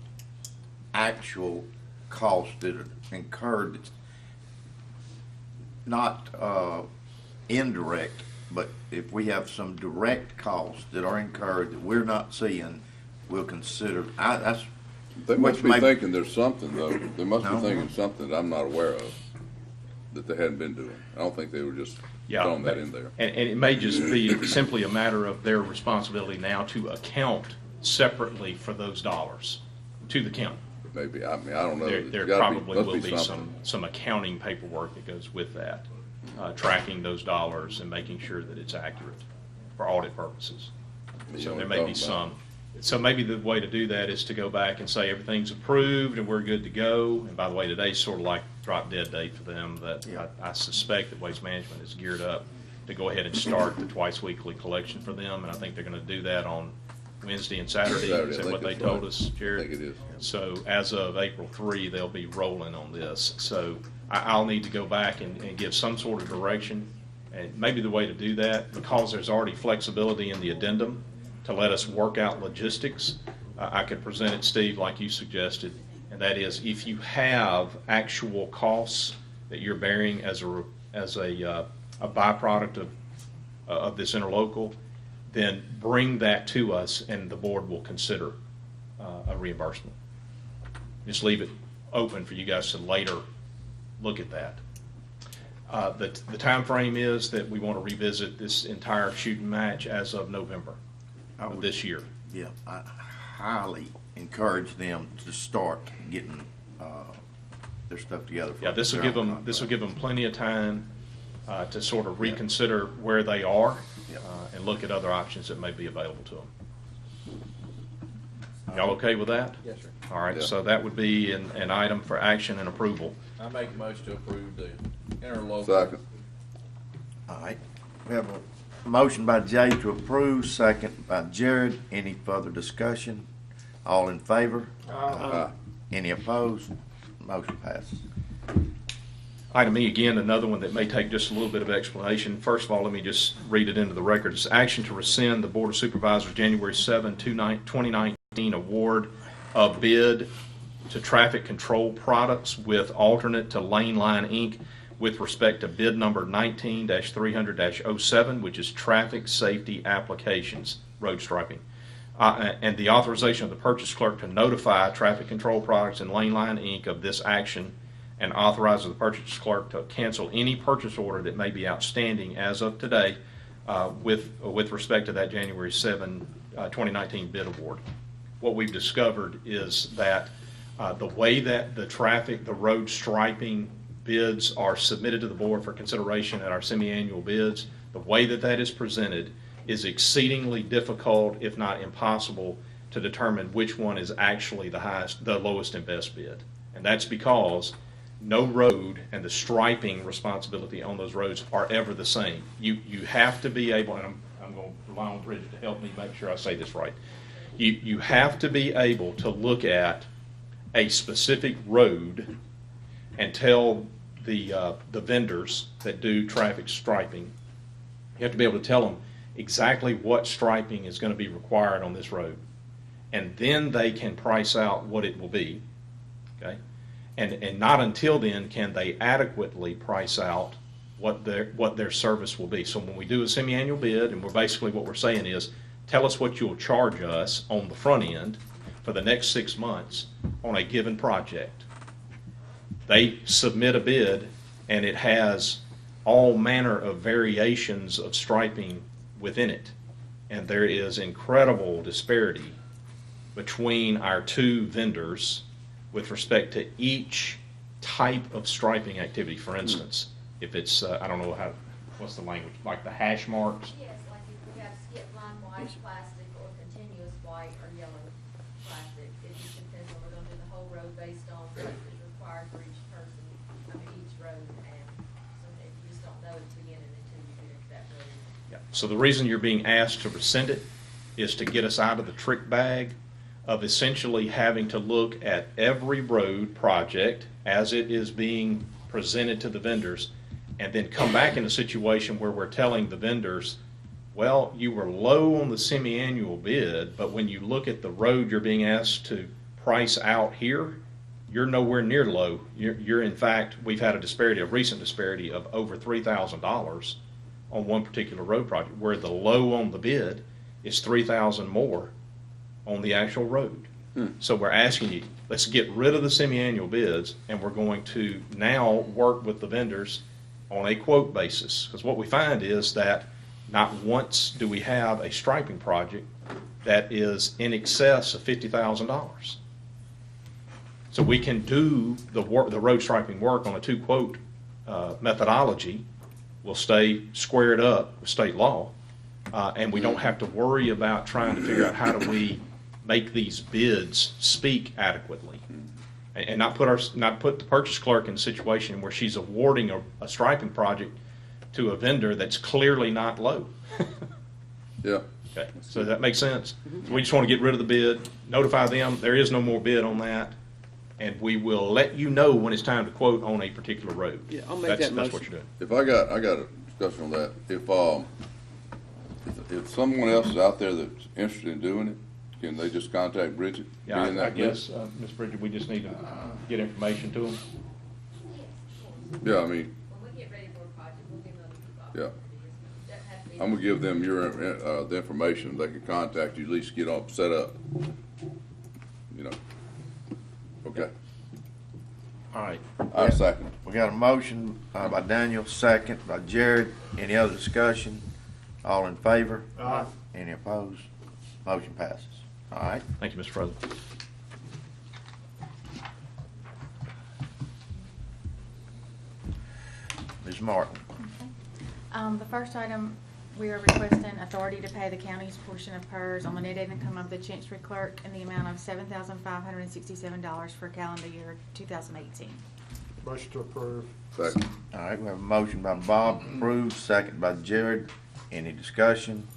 actual cost that are incurred, that's not indirect, but if we have some direct costs that are incurred that we're not seeing, we'll consider, that's. They must which be may- thinking there's something though. They must be No. thinking something that I'm not aware of, that they hadn't been doing. I don't think they were just throwing that in there. And it may just be simply a matter of their responsibility now to account separately for those dollars to the county. Maybe, I mean, I don't know. There There's gotta probably must will be something. some accounting paperwork that goes with that, tracking those dollars and making sure that it's accurate for audit purposes. You So know there what may I'm be talking about. some. So maybe the way to do that is to go back and say everything's approved and we're good to go. And by the way, today's sort of like drop dead date for them, that I suspect that Waste Management is geared up to go ahead and start the twice weekly collection for them. And I think they're gonna do that on Wednesday and Saturday. Saturday, Is I that what think they that's told right. us, Jared? I think it is. So as of April 3, they'll be rolling on this. So I'll need to go back and give some sort of direction. And maybe the way to do that, because there's already flexibility in the addendum to let us work out logistics, I could present it, Steve, like you suggested. And that is, if you have actual costs that you're bearing as a byproduct of this interlocal, then bring that to us and the board will consider a reimbursement. Just leave it open for you guys to later look at that. The time frame is that we want to revisit this entire shooting match as of November of this year. Yeah, I highly encourage them to start getting their stuff together. for Yeah, this will their give own them, this will contract. give them plenty of time to sort of reconsider where they are Yep. and look at other options that may be available to them. Y'all okay with that? Yes, sir. All right, Yeah. so that would be an item for action and approval. I make a motion to approve the interlocal. Second. All right, we have a motion by Jay to approve, second by Jared. Any further discussion? All in favor? Any opposed? Motion passes. Item E, again, another one that may take just a little bit of explanation. First of all, let me just read it into the record. It's action to rescind the Board of Supervisors January 7, 2019 award of bid to Traffic Control Products with alternate to Lane Line, Inc. with respect to bid number 19-300-07, which is traffic safety applications, road striping. And the authorization of the purchase clerk to notify Traffic Control Products and Lane Line, Inc. of this action, and authorizes the purchase clerk to cancel any purchase order that may be outstanding as of today with respect to that January 7, 2019 bid award. What we've discovered is that the way that the road striping bids are submitted to the board for consideration at our semi-annual bids, the way that that is presented is exceedingly difficult, if not impossible, to determine which one is actually the lowest and best bid. And that's because no road and the striping responsibility on those roads are ever the same. You have to be able, and I'm going to rely on Bridget to help me make sure I say this right. You have to be able to look at a specific road and tell the vendors that do traffic striping, you have to be able to tell them exactly what striping is going to be required on this road. And then they can price out what it will be, okay? And not until then can they adequately price out what their service will be. So when we do a semi-annual bid, and what we're saying is, tell us what you'll charge us on the front end for the next 6 months on a given project. They submit a bid, and it has all manner of variations of striping within it. And there is incredible disparity between our two vendors with respect to each type of striping activity. For instance, if it's, I don't know what's the language, like the hash marks. Yes, like if we have skip line white plastic or continuous white or yellow plastic, it just depends on, we're gonna do the whole road based on what is required for each person, each road, and so you just don't know at the beginning until you get into that road. Yeah. So the reason you're being asked to rescind it is to get us out of the trick bag of essentially having to look at every road project as it is being presented to the vendors, and then come back in a situation where we're telling the vendors, well, you were low on the semi-annual bid, but when you look at the road you're being asked to price out here, you're nowhere near low. You're in fact, we've had a recent disparity of over $3,000 on one particular road project, where the low on the bid is $3,000 more on the actual road. So we're asking you, let's get rid of the semi-annual bids, and we're going to now work with the vendors on a quote basis. Because what we find is that not once do we have a striping project that is in excess of $50,000. So we can do the road striping work on a two-quote methodology. We'll stay squared up with state law, and we don't have to worry about trying to figure out how do we make these bids speak adequately, and not put the purchase clerk in a situation where she's awarding a striping project to a vendor that's clearly not low. Yeah. Okay, so that makes sense. So we just want to get rid of the bid, notify them there is no more bid on that, and we will let you know when it's time to quote on a particular road. Yeah, I'll make that That's what motion. you're doing. If I got a discussion on that. If someone else is out there that's interested in doing it, can they just contact Bridget? Yeah, Be in I that guess, Ms. Bridget, we just need to get information to them. Yeah, I mean, When we get ready for a project, we'll give them a yeah. Doesn't have to be. I'm gonna give them the information. They can contact you, at least get all set up. You know. Okay. All right. I second. We got a motion by Daniel, second by Jared. Any other discussion? All in favor? Aye. Any opposed? Motion passes. All right. Thank you, Mr. President. Ms. Martin. The first item, we are requesting authority to pay the county's portion of PERS on the net income of the Chancery Clerk in the amount of $7,567 for calendar year 2018. Motion to approve. Second. All right, we have a motion by Bob, approved, second by Jared. Any discussion?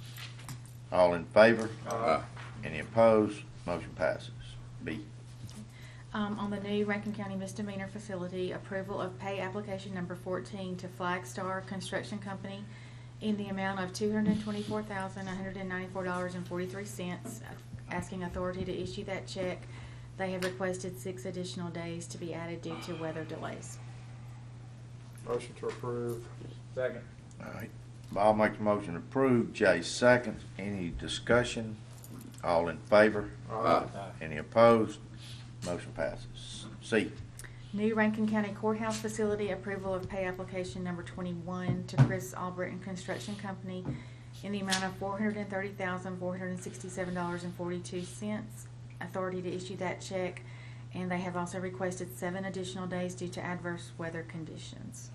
All in favor? Aye. Any opposed? Motion passes. B. On the new Rankin County misdemeanor facility, approval of pay application number 14 to Flagstar Construction Company in the amount of $224,194.43, asking authority to issue that check. They have requested 6 additional days to be added due to weather delays. Motion to approve. Second. All right. Bob makes a motion to approve. Jay seconds. Any discussion? All in favor? Aye. Any opposed? Motion passes. C. New Rankin County Courthouse Facility, approval of pay application number 21 to Chris Albritton Construction Company in the amount of $430,467.42. Authority to issue that check, and they have also requested 7 additional days due to adverse weather conditions.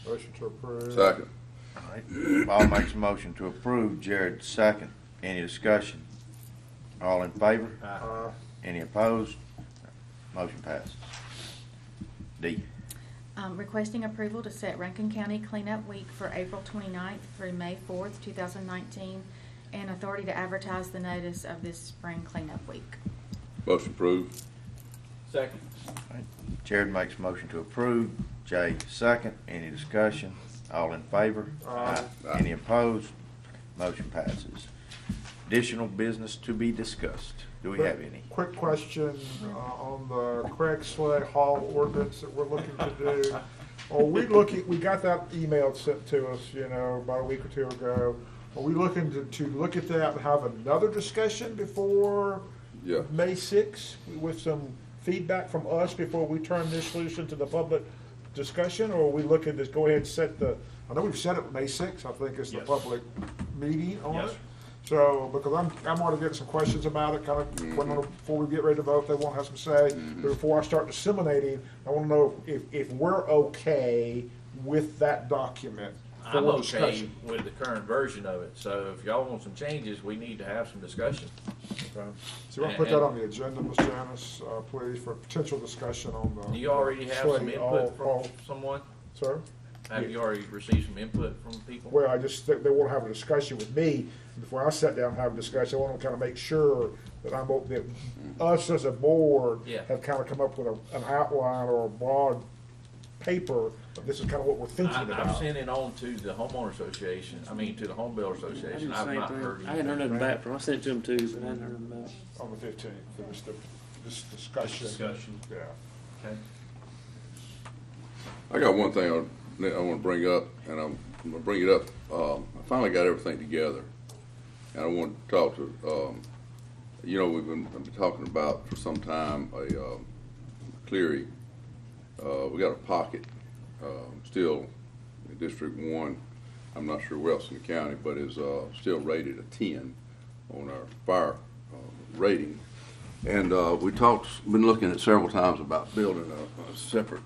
Motion to approve. Second. All right. Bob makes a motion to approve. Jared second. Any discussion? All in favor? Aye. Any opposed? Motion passes. D. Requesting approval to set Rankin County Cleanup Week for April 29th through May 4th, 2019, and authority to advertise the notice of this spring cleanup week. Motion approved. Second. All right. Jared makes a motion to approve. Jay second. Any discussion? All in favor? Aye. Any opposed? Motion passes. Additional business to be discussed. Do we have any? Quick question on the Craig Sled Hall ordinance that we're looking to do. Are we looking, we got that email sent to us, about a week or 2 ago. Are we looking to look at that and have another discussion before Yeah. May 6th with some feedback from us before we turn this loose into the public discussion? Or are we looking to go ahead and set I know we've set it May 6th, I think is the Yes. public meeting on Yes, it. sir. So, because I'm already getting some questions about it, kind of, before we get ready to vote, they won't have some say. But before I start disseminating, I want to know if we're okay with that document I'm for okay discussion. with the current version of it, so if y'all want some changes, we need to have some discussion. So you want to put that on the agenda, Ms. Janice, please, for potential discussion on the. Do you already have some input from someone? Sir? Have you already received some input from people? Well, I just think they want to have a discussion with me. Before I sit down and have a discussion, I want to kind of make sure that us as a board Yeah. have kind of come up with an outline or a broad paper, but this is kind of what we're thinking I've about. sent it on to the homeowner association, to the home builder I did association. the I've same not thing. heard I hadn't heard anything. nothing back from. I sent it to them too, but I hadn't heard nothing back. On the 15th, there was this discussion. Yeah. Okay. I got one thing I want to bring up, and I'm going to bring it up. I finally got everything together, and I want to talk to, we've been talking about for some time a Cleary. We got a pocket still in District 1. I'm not sure where else in the county, but is still rated a 10 on our fire rating. And we been looking at several times about building a separate,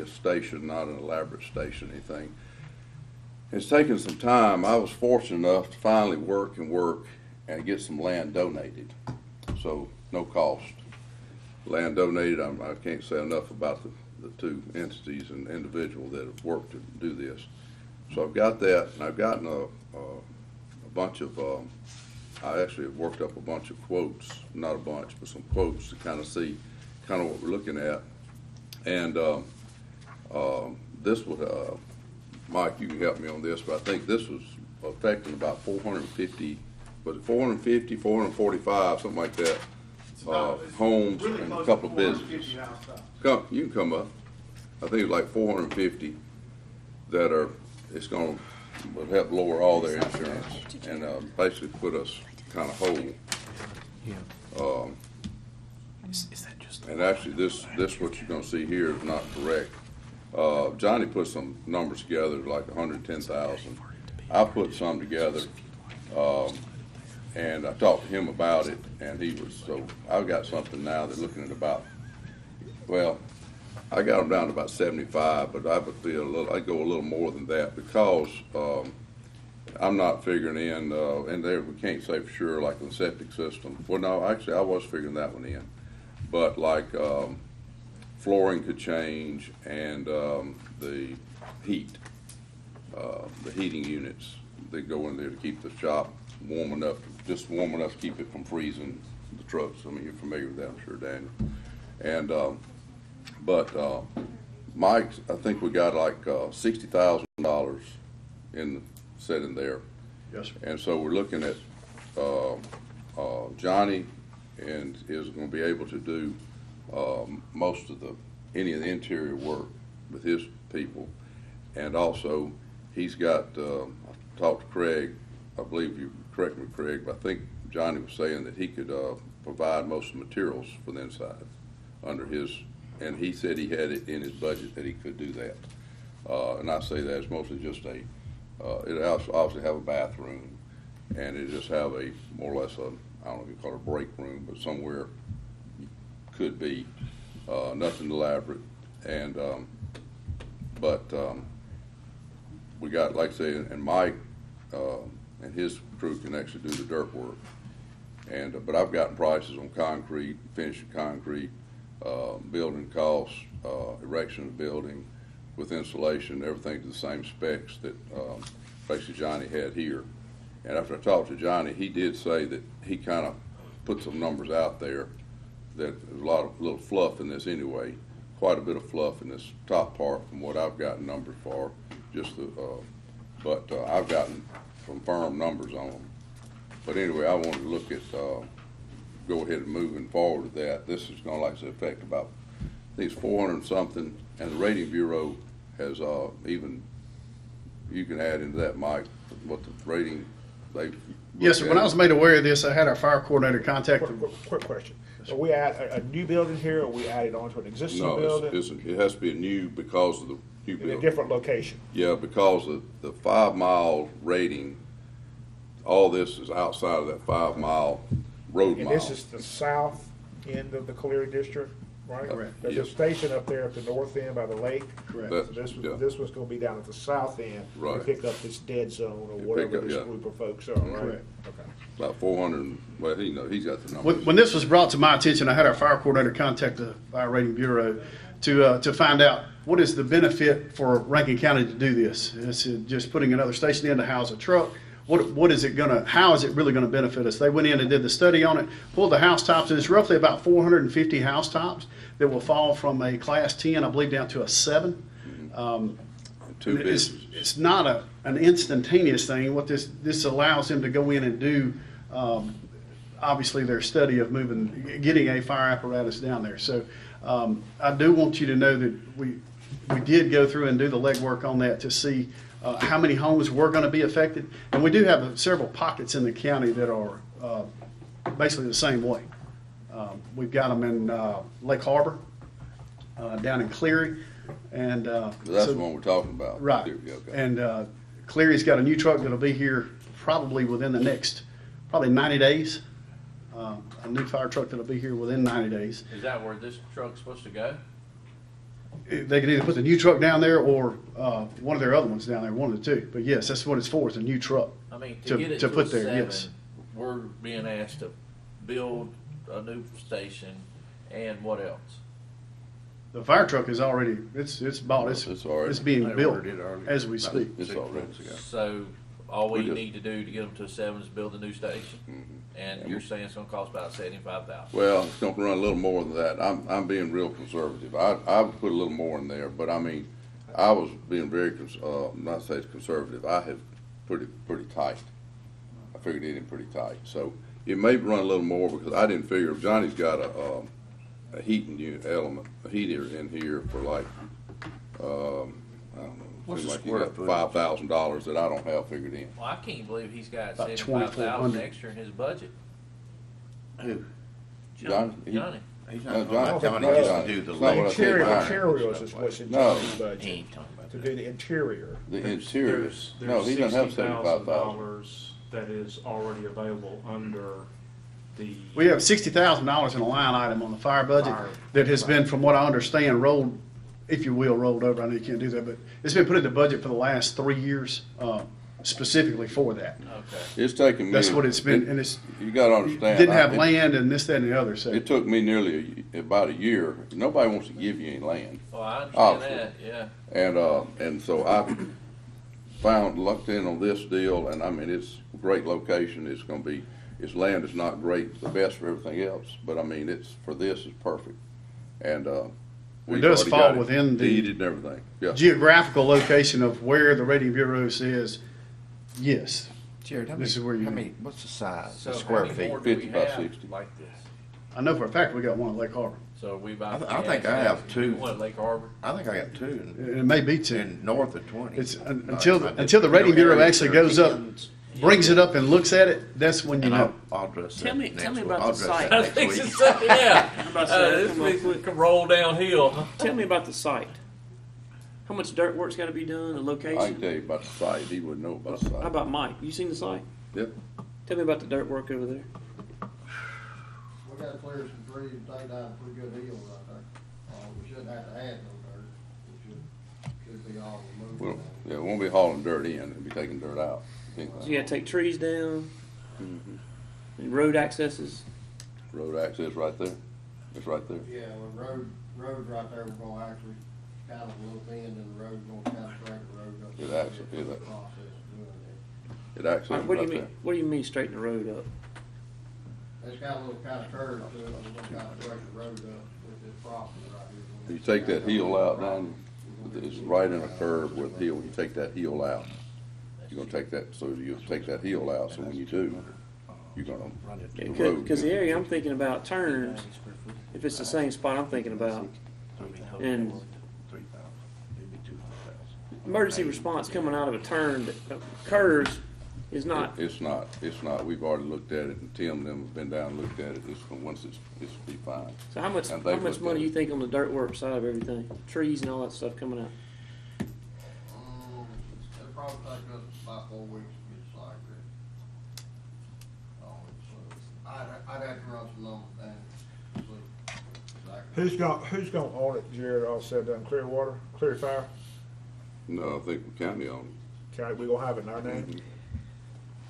station, not an elaborate station, anything. It's taken some time. I was fortunate enough to finally work and get some land donated. So no cost. Land donated, I can't say enough about the two entities and individual that have worked to do this. So I've got that, and I've gotten a bunch of, I actually have worked up a bunch of quotes, not a bunch, but some quotes to kind of see kind of what we're looking at. And this would, Mike, you can help me on this, but I think this was affecting about 450, was it 450, 445, something like that, homes and a couple of businesses. You can come up. I think it's like 450 that are, it's going to help lower all their insurance and basically put us kind of whole. And actually, this what you're going to see here is not correct. Johnny put some numbers together, like 110,000. I put some together, and I talked to him about it, and I've got something now that's looking at about, well, I got them down to about 75, but I would feel I'd go a little more than that because I'm not figuring in, and there we can't say for sure, like the septic system. Well, no, actually, I was figuring that one in, but like flooring could change, and the heat, the heating units that go in there to keep the shop warm enough to keep it from freezing the trucks. I mean, you're familiar with that, I'm sure, Daniel. And but Mike, I think we got like $60,000 set in there. Yes, sir. And so we're looking at Johnny, and is going to be able to do most of any of the interior work with his people, and also he's got. I talked to Craig. I believe you correct me, Craig, but I think Johnny was saying that he could provide most of the materials for the inside under his. And he said he had it in his budget that he could do that. And I say that it's mostly just it obviously have a bathroom, and it just have a more or less I don't know if you call it a break room, but somewhere could be nothing elaborate. And but we got, like I say, and Mike and his crew can actually do the dirt work. And but I've gotten prices on concrete, finishing concrete. Building costs, erection of the building with insulation, everything to the same specs that basically Johnny had here. And after I talked to Johnny, he did say that he kind of put some numbers out there that there's a little fluff in this anyway, quite a bit of fluff in this top part from what I've gotten numbers for, but I've gotten some firm numbers on them. But anyway, I wanted to look at go ahead and moving forward with that. This is going to, like I said, affect about, I think it's 400 and something, and the rating bureau has even, you can add into that, Mike, what the rating they've. Yes, sir. When I was made aware of this, I had our fire coordinator contact them. Quick question. So we add a new building here, or we add it onto an existing building? No, it has to be a new because of the new building. In a different location? Yeah, because of the 5 mile rating, all this is outside of that 5 mile road mile. And this is the south end of the Cleary district, right? Correct. There's Yes. a station up there at the north end by the lake. Correct. So this was gonna be down at the south end. Right. To pick up this dead zone or To whatever pick up, this yeah. group of folks are, right? Correct. Okay. About 400, well, he's got the numbers. When this was brought to my attention, I had our fire coordinator contact the fire rating bureau to find out what is the benefit for Rankin County to do this. Is it just putting another station in to house a truck, what is it gonna, how is it really gonna benefit us? They went in and did the study on it, pulled the house tops, and it's roughly about 450 house tops that will fall from a class 10, I believe, down to a 7. Two businesses. It's not an instantaneous thing. What this allows them to go in and do, obviously their study of getting a fire apparatus down there. So I do want you to know that we did go through and do the legwork on that to see how many homes were going to be affected. And we do have several pockets in the county that are basically the same way. We've got them in Lake Harbor, down in Cleary. And That's the one we're talking about. Right. Okay. And Cleary's got a new truck that'll be here probably within the next, 90 days. A new fire truck that'll be here within 90 days. Is that where this truck's supposed to go? They can either put the new truck down there or one of their other ones down there, one of the two. But yes, that's what it's for, it's a new truck. I mean, to get it to put a there, 7, yes. we're being asked to build a new station, and what else? The fire truck is already, it's bought, it's being built as we speak. It's already. So all we We just- need to do to get them to a 7 is build a new station? And you're saying it's gonna cost about $75,000? Well, it's gonna run a little more than that. I'm being real conservative. I would put a little more in there, but I mean, I was being very, not say it's conservative, I have put it pretty tight. I figured it in pretty tight. So it may run a little more because I didn't figure, Johnny's got a heating unit element, a heater in here for like, I don't know. What's seems the like he square got footage? $5,000 that I don't have figured in. Well, I can't believe he's got About 75,000 $2,400. extra in his budget. Who? Johnny? Johnny. He's No, not Johnny- Johnny no, just Johnny. to do the It's not what I labor. said, Interior Johnny. materials is what's in No. Johnny's He budget, ain't talking about to that. do the interior. The interior, There's no, he doesn't have $75,000. $60,000 that is already available under the. We have $60,000 in a line item on the fire budget that has been, from what I understand, rolled, if you will, rolled over. I know you can't do that, but it's been put in the budget for the last 3 years, specifically for that. Okay. It's taken me. That's what it's been, and it's, You gotta understand. didn't have it- land and this, that, and the other, so. It took me nearly about a year. Nobody wants to give you any land. Well, I understand Obviously. that, yeah. And so I lucked in on this deal, and I mean, it's a great location. It's gonna be, its land is not great, the best for everything else, but I mean, for this, it's perfect. And, we've does already fall got it within the deeded and everything, yeah. geographical location of where the rating bureau says, yes. Jared, This is where you- what's the size, So the how square many feet? more do we 50 by have 60. like this? I know for a fact we got one at Lake Harbor. So we about. I think I have 2. One at Lake Harbor? I think I got 2 It may be two. in north of 20. It's until the rating bureau actually goes up, brings it up and looks at it, that's when you And know. I'll address that Tell me next about week. the I'll address site. that I next think week. it's, yeah. I'm about to say, This come on, thing quick. can roll downhill. Tell me about the site. How much dirt work's got to be done, the I can location? tell you about the site. He wouldn't know about the How site. about Mike? You seen the site? Yep. Tell me about the dirt work over there. We gotta clear some trees and take down a pretty good deal right there. We shouldn't have to add no dirt. It should be all removed. Well, yeah, we won't be hauling dirt in. It'll be taking dirt out. So you got to take trees down, and road accesses. Road access right there. It's right there. Yeah, well, road right there, we're gonna actually kind of a little bend in the road, we're gonna kind of straighten the road up. It actually- It's a process of doing It accesses What do right you mean? there. What do you mean straighten the road up? it. It's got a little kind of curve to it, we're gonna kind of straighten the road up with this property right here. You take that hill out, Don, it's right in a curve with hill. You take that hill out. You're gonna take that, so you take that hill out, so when you do, you're gonna, the road. Because the area I'm thinking about turns, if it's the same spot I'm thinking about, and emergency response coming out of a turn that curves is not. It's not. We've already looked at it, and Tim and them have been down and looked at it. Once it's be fine. So how much And they've looked money at do you it. think on the dirt work side of everything, trees and all that stuff coming out? It'll probably take us about 4 weeks to get the site ready. I'd have to run some numbers down and see exactly. Who's gonna own it, Jared, all said done, Clearwater, Clear Fire? No, I think the county owns County, we gonna have it in our name? Mhm.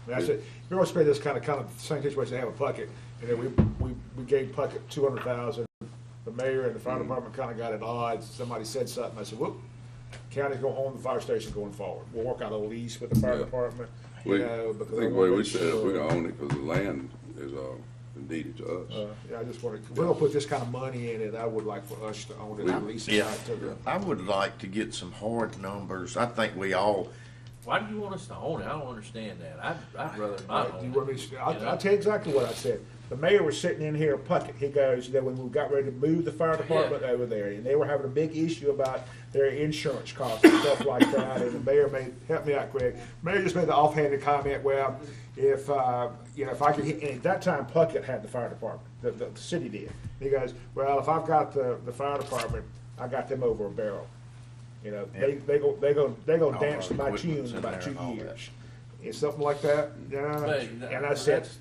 That's it. We're gonna spend this kind of the same situation they have a Puckett, and then we gave Puckett 200,000. The mayor and the fire department kind of got at odds. Somebody said something. I said, whoop, county's gonna own the fire station going forward. We'll work out a lease with the fire Yeah. department. We, know, I because I think the wanna way we make said it, sure. we're gonna own it, because the land is, deeded to us. Yeah, I just want to, we're gonna put this kind of money in it, I would like for us to own it, at least Yeah, out to the. I would like to get some hard numbers. I think we all, Why do you want us to own it? I don't understand that. I'd rather not Do own you it. want me to, You know? I'll tell you exactly what I said. The mayor was sitting in here at Puckett, he goes, that when we got ready to move the fire department over there, and they were having a big issue about their insurance costs and stuff like that, and the mayor help me out, Craig, mayor just made the offhanded comment, well, if, you know, if I could, and at that time Puckett had the fire department, the city did. He goes, well, if I've got the fire department, I got them over a barrel. You know, they go All dance to our my tune equipment's in in about there 2 and all years. It's something like that, you know? But And I said, that's-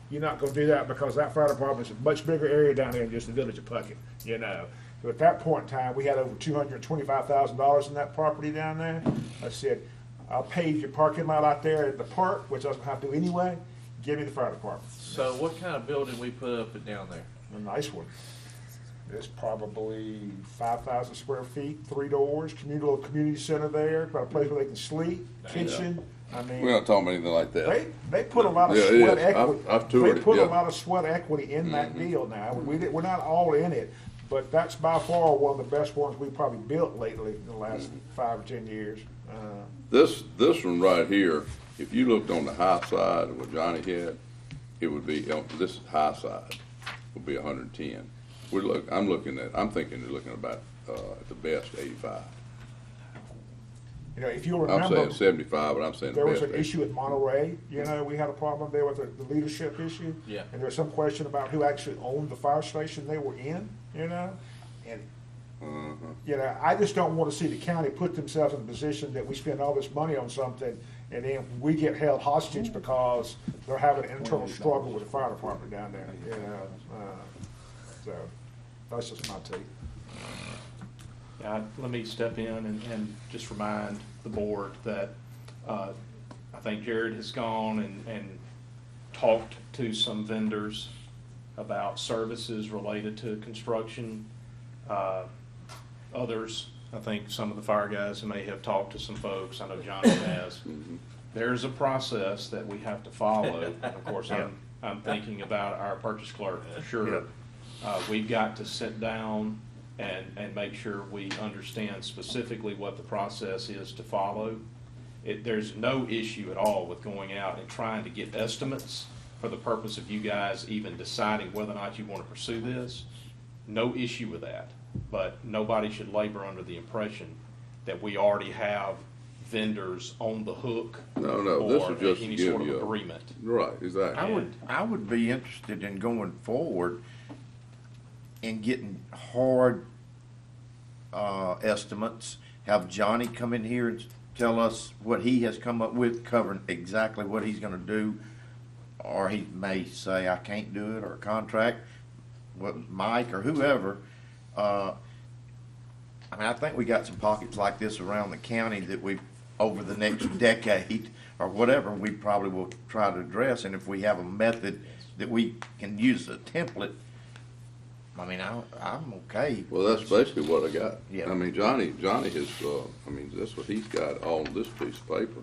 you're not gonna do that because that fire department's a much bigger area down there than just the village of Puckett, you know? So at that point in time, we had over $225,000 in that property down there. I said, I'll pave your parking lot out there at the park, which I was gonna have to do anyway, give me the fire department. So what kind of building we put up and down there? A nice one. It's probably 5,000 square feet, 3 doors, community center there, got a place where they can sleep, kitchen. I mean, We're not talking about anything like that. they put a lot of Yeah, it sweat is. equity. I've toured They it, put a yeah. lot of sweat equity in that deal now. We're not all in it, but that's by far one of the best ones we probably built lately in the last 5 or 10 years. This one right here, if you looked on the high side of what Johnny had, it would be, this high side would be 110. I'm thinking they're looking about, at the best, 85. You know, if you'll I'm remember, saying 75, but I'm saying the there was best. an issue at Monterey, you know, we had a problem there with the leadership issue. Yeah. And there was some question about who actually owned the fire station they were in, you know? And, you know, I just don't want to see the county put themselves in a position that we spend all this money on something and then we get held hostage because they're having an internal struggle with the fire department down there, you know? So, that's just my take. Let me step in and just remind the board that I think Jared has gone and talked to some vendors about services related to construction. Others, I think some of the fire guys may have talked to some folks. I know Johnny has. There's a process that we have to follow. Of course, I'm thinking about our purchase clerk, for sure. We've got to sit down and make sure we understand specifically what the process is to follow. There's no issue at all with going out and trying to get estimates for the purpose of you guys even deciding whether or not you want to pursue this. No issue with that, but nobody should labor under the impression that we already have vendors on the hook. No, this or is just to any give sort of you agreement. Right, exactly. I would be interested in going forward and getting hard estimates, have Johnny come in here and tell us what he has come up with, covering exactly what he's gonna do, or he may say, I can't do it, or a contract, what, Mike or whoever. I mean, I think we got some pockets like this around the county that we, over the next decade, or whatever, we probably will try to address, and if we have a method that we can use a template, I mean, I'm okay. Well, that's basically what I got. Yeah. I mean, Johnny has, I mean, that's what he's got on this piece of paper.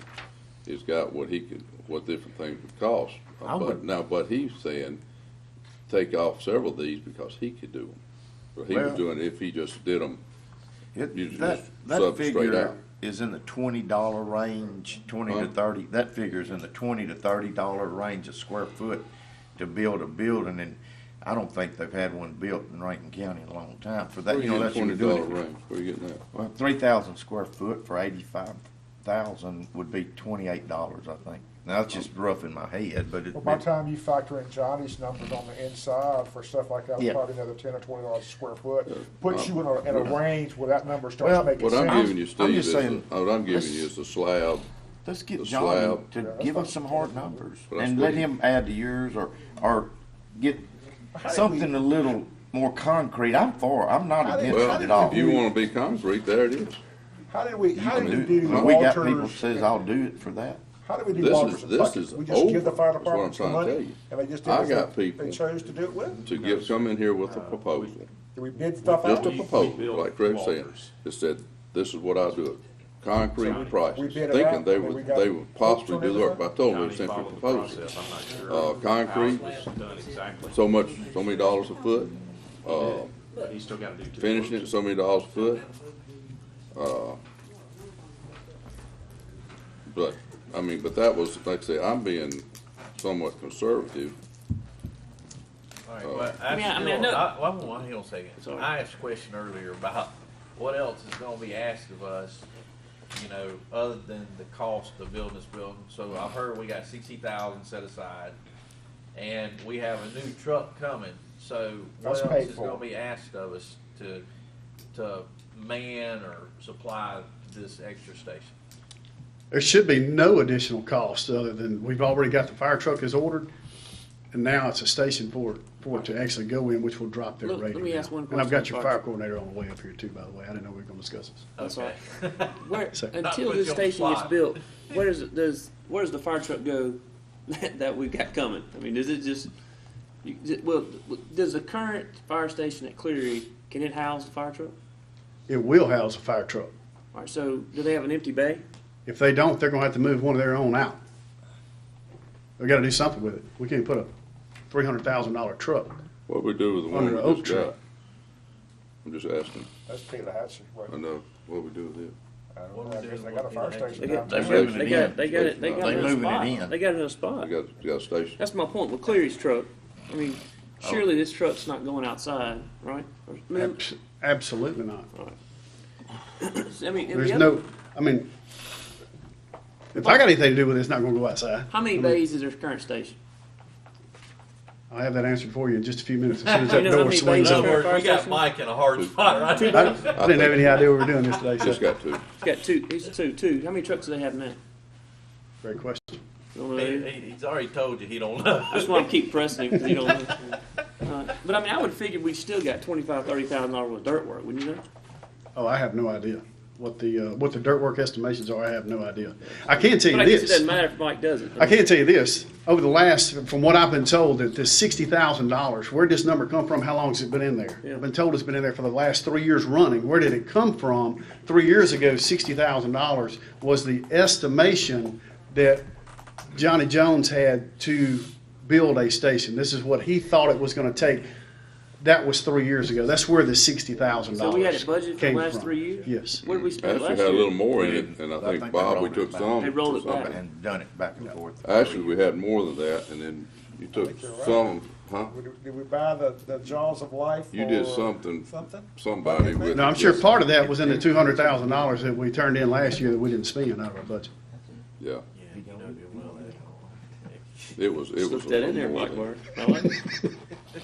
He's got what different things would cost. But he's saying, take off several of these because he could do them. But he was doing it if he just did them. That figure is in the $20 range, 20 to 30. That figure is in the $20 to $30 range a square foot to build a building, and I don't think they've had one built in Rankin County in a long time for that. Where You know, that's $20 doing it. range. Where you getting that? Well, 3,000 square foot for 85,000 would be $28, I think. Now that's just rough in my head, but Well, by the time you factor in Johnny's numbers on the inside for stuff like that, Yeah. probably another $10 or $20 a square foot, puts you in a range where that number starts Well, making What sense. I'm giving you, Steve, just saying, what I'm giving you is the slab. let's get the Johnny slab. to give us some hard numbers But that's and what let him add to yours, or get something a little more concrete. I'm not against it at all. Well, if you want to be concrete, there it is. How did we do We got people Walters? says I'll do it for that. How did we do This Walters is- and this Puckett? is We just give the fire over, is what I'm department some trying to tell money, you. and they just did I what got people they chose to do it with? to come in here with a proposal. Did we bid stuff Just out? a proposal, like Craig said. It said, this is what I'll do it. concrete prices, we bid it thinking out, they and then we would, got they would possibly do the work, but I told them County it's simply followed the proposal. process, I'm not sure. Concrete, House was done exactly. so many dollars a foot, But he's still gotta do two. finishing it, so many dollars a foot. But, I mean, but that was, like I say, I'm being somewhat conservative. All right, but I mean, I know- hang on a second. So I asked a question earlier about what else is gonna be asked of us, you know, other than the cost of building this building. So I've heard we got 60,000 set aside, and we have a new truck coming. So what That's else paid is for. gonna be asked of us to man or supply this extra station? There should be no additional cost other than, we've already got the fire truck is ordered, and now it's a station for it to actually go in, which will drop their Let rating. me down. ask one And I've got question your about fire fire coordinator on the way up here too, by the way. I didn't know we were gonna discuss this. That's all Okay. right. Where, So- Not until put this you on the station gets spot. built, where does the fire truck go that we've got coming? I mean, does it just, well, does the current fire station at Cleary, can it house the fire truck? It will house a fire truck. All right, so do they have an empty bay? If they don't, they're gonna have to move one of their own out. They gotta do something with it. We can't put a $300,000 truck. What we do with the one Under we oak just tree. got? I'm just asking. That's Peter Hatcher. I know, what we do with it? I guess they got a fire station They got, downtown. moving it in. they got They another moving it spot. in. They got another spot. We got a station. That's my point with Cleary's truck. I mean, Oh. surely this truck's not going outside, right? I mean, Absolutely not. I mean, and There's the other- no, I mean, if I got anything to do with it, it's not gonna go outside. How many bays is their current station? I'll have that answered for you in just a few minutes, as soon as You that know how door many swings bays In are other open. words, we got Mike in a hard spot right I now. didn't have any idea we were doing this today, Just so, got two. It's got two. It's two. How many trucks do they have now? great question. You don't know either? He's already told you he don't know. I just want to keep pressing him because you don't know. But I mean, I would figure we still got $25,000-$30,000 worth of dirt work, wouldn't you know? Oh, I have no idea. What the dirt work estimations are, I have no idea. I can tell you But I guess it this. doesn't matter if Mike does it. I can tell you this, over the last, from what I've been told, that this $60,000, where'd this number come from? How long has it been in there? Yeah. I've been told it's been in there for the last 3 years running. Where did it come from? 3 years ago, $60,000 was the estimation that Johnny Jones had to build a station. This is what he thought it was gonna take. That was 3 years ago. That's where the $60,000 So we had it budgeted for the came last from. 3 years? Yes. What did we spend Actually last had a year? little more in it, and I think they Bob, we rolled it took back. some. They rolled it for some. back. And done it back and forth. Actually, we had more than that, and then you took think you're right. some, huh? Did we buy the Jaws of Life? You did or something, Something? somebody with. No, I'm sure part of that was in the $200,000 that we turned in last year that we didn't spend out of our budget. Yeah, Yeah, you know good well that. it was a Slip that in there, little Mike more. Bar. I like it.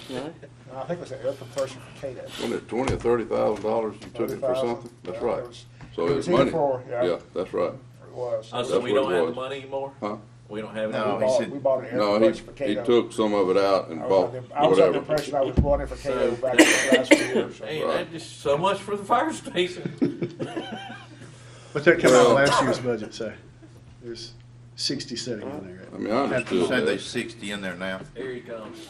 Right? I think it was an air compression for KDA. Wasn't it $20,000 or $30,000 you took it for 30,000. something? That's Yeah, right. it was- So it it was was money. here for- yeah. Yeah, that's right. It was. Oh, so That's we what don't it have was. the money anymore? Huh? We don't have it No, anymore? he said- We bought an air No, compression for he KDA. took some of it out and bought I was under the whatever. impression I was bought it for KDA So back in the last few years. Hey, that just so much for the fire station. But that came out Well- of last year's budget, so there's 60 sitting in there. I mean, I You understood said there's that. 60 in there now. Here he comes.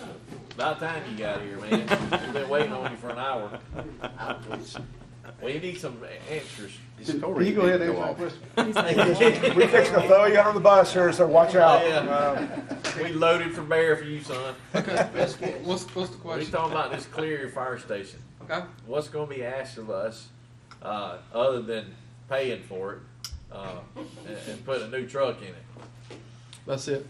About time you got here, man. We've been waiting on you for an hour. Well, you need some answers. Can you go ahead and answer that question? We fixing to throw you under the bus here, so watch out. Yeah. We loaded for bear for you, son. What's the We question? talking about this Cleary fire station. Okay. What's gonna be asked of us, other than paying for it, and putting a new truck in it? That's it.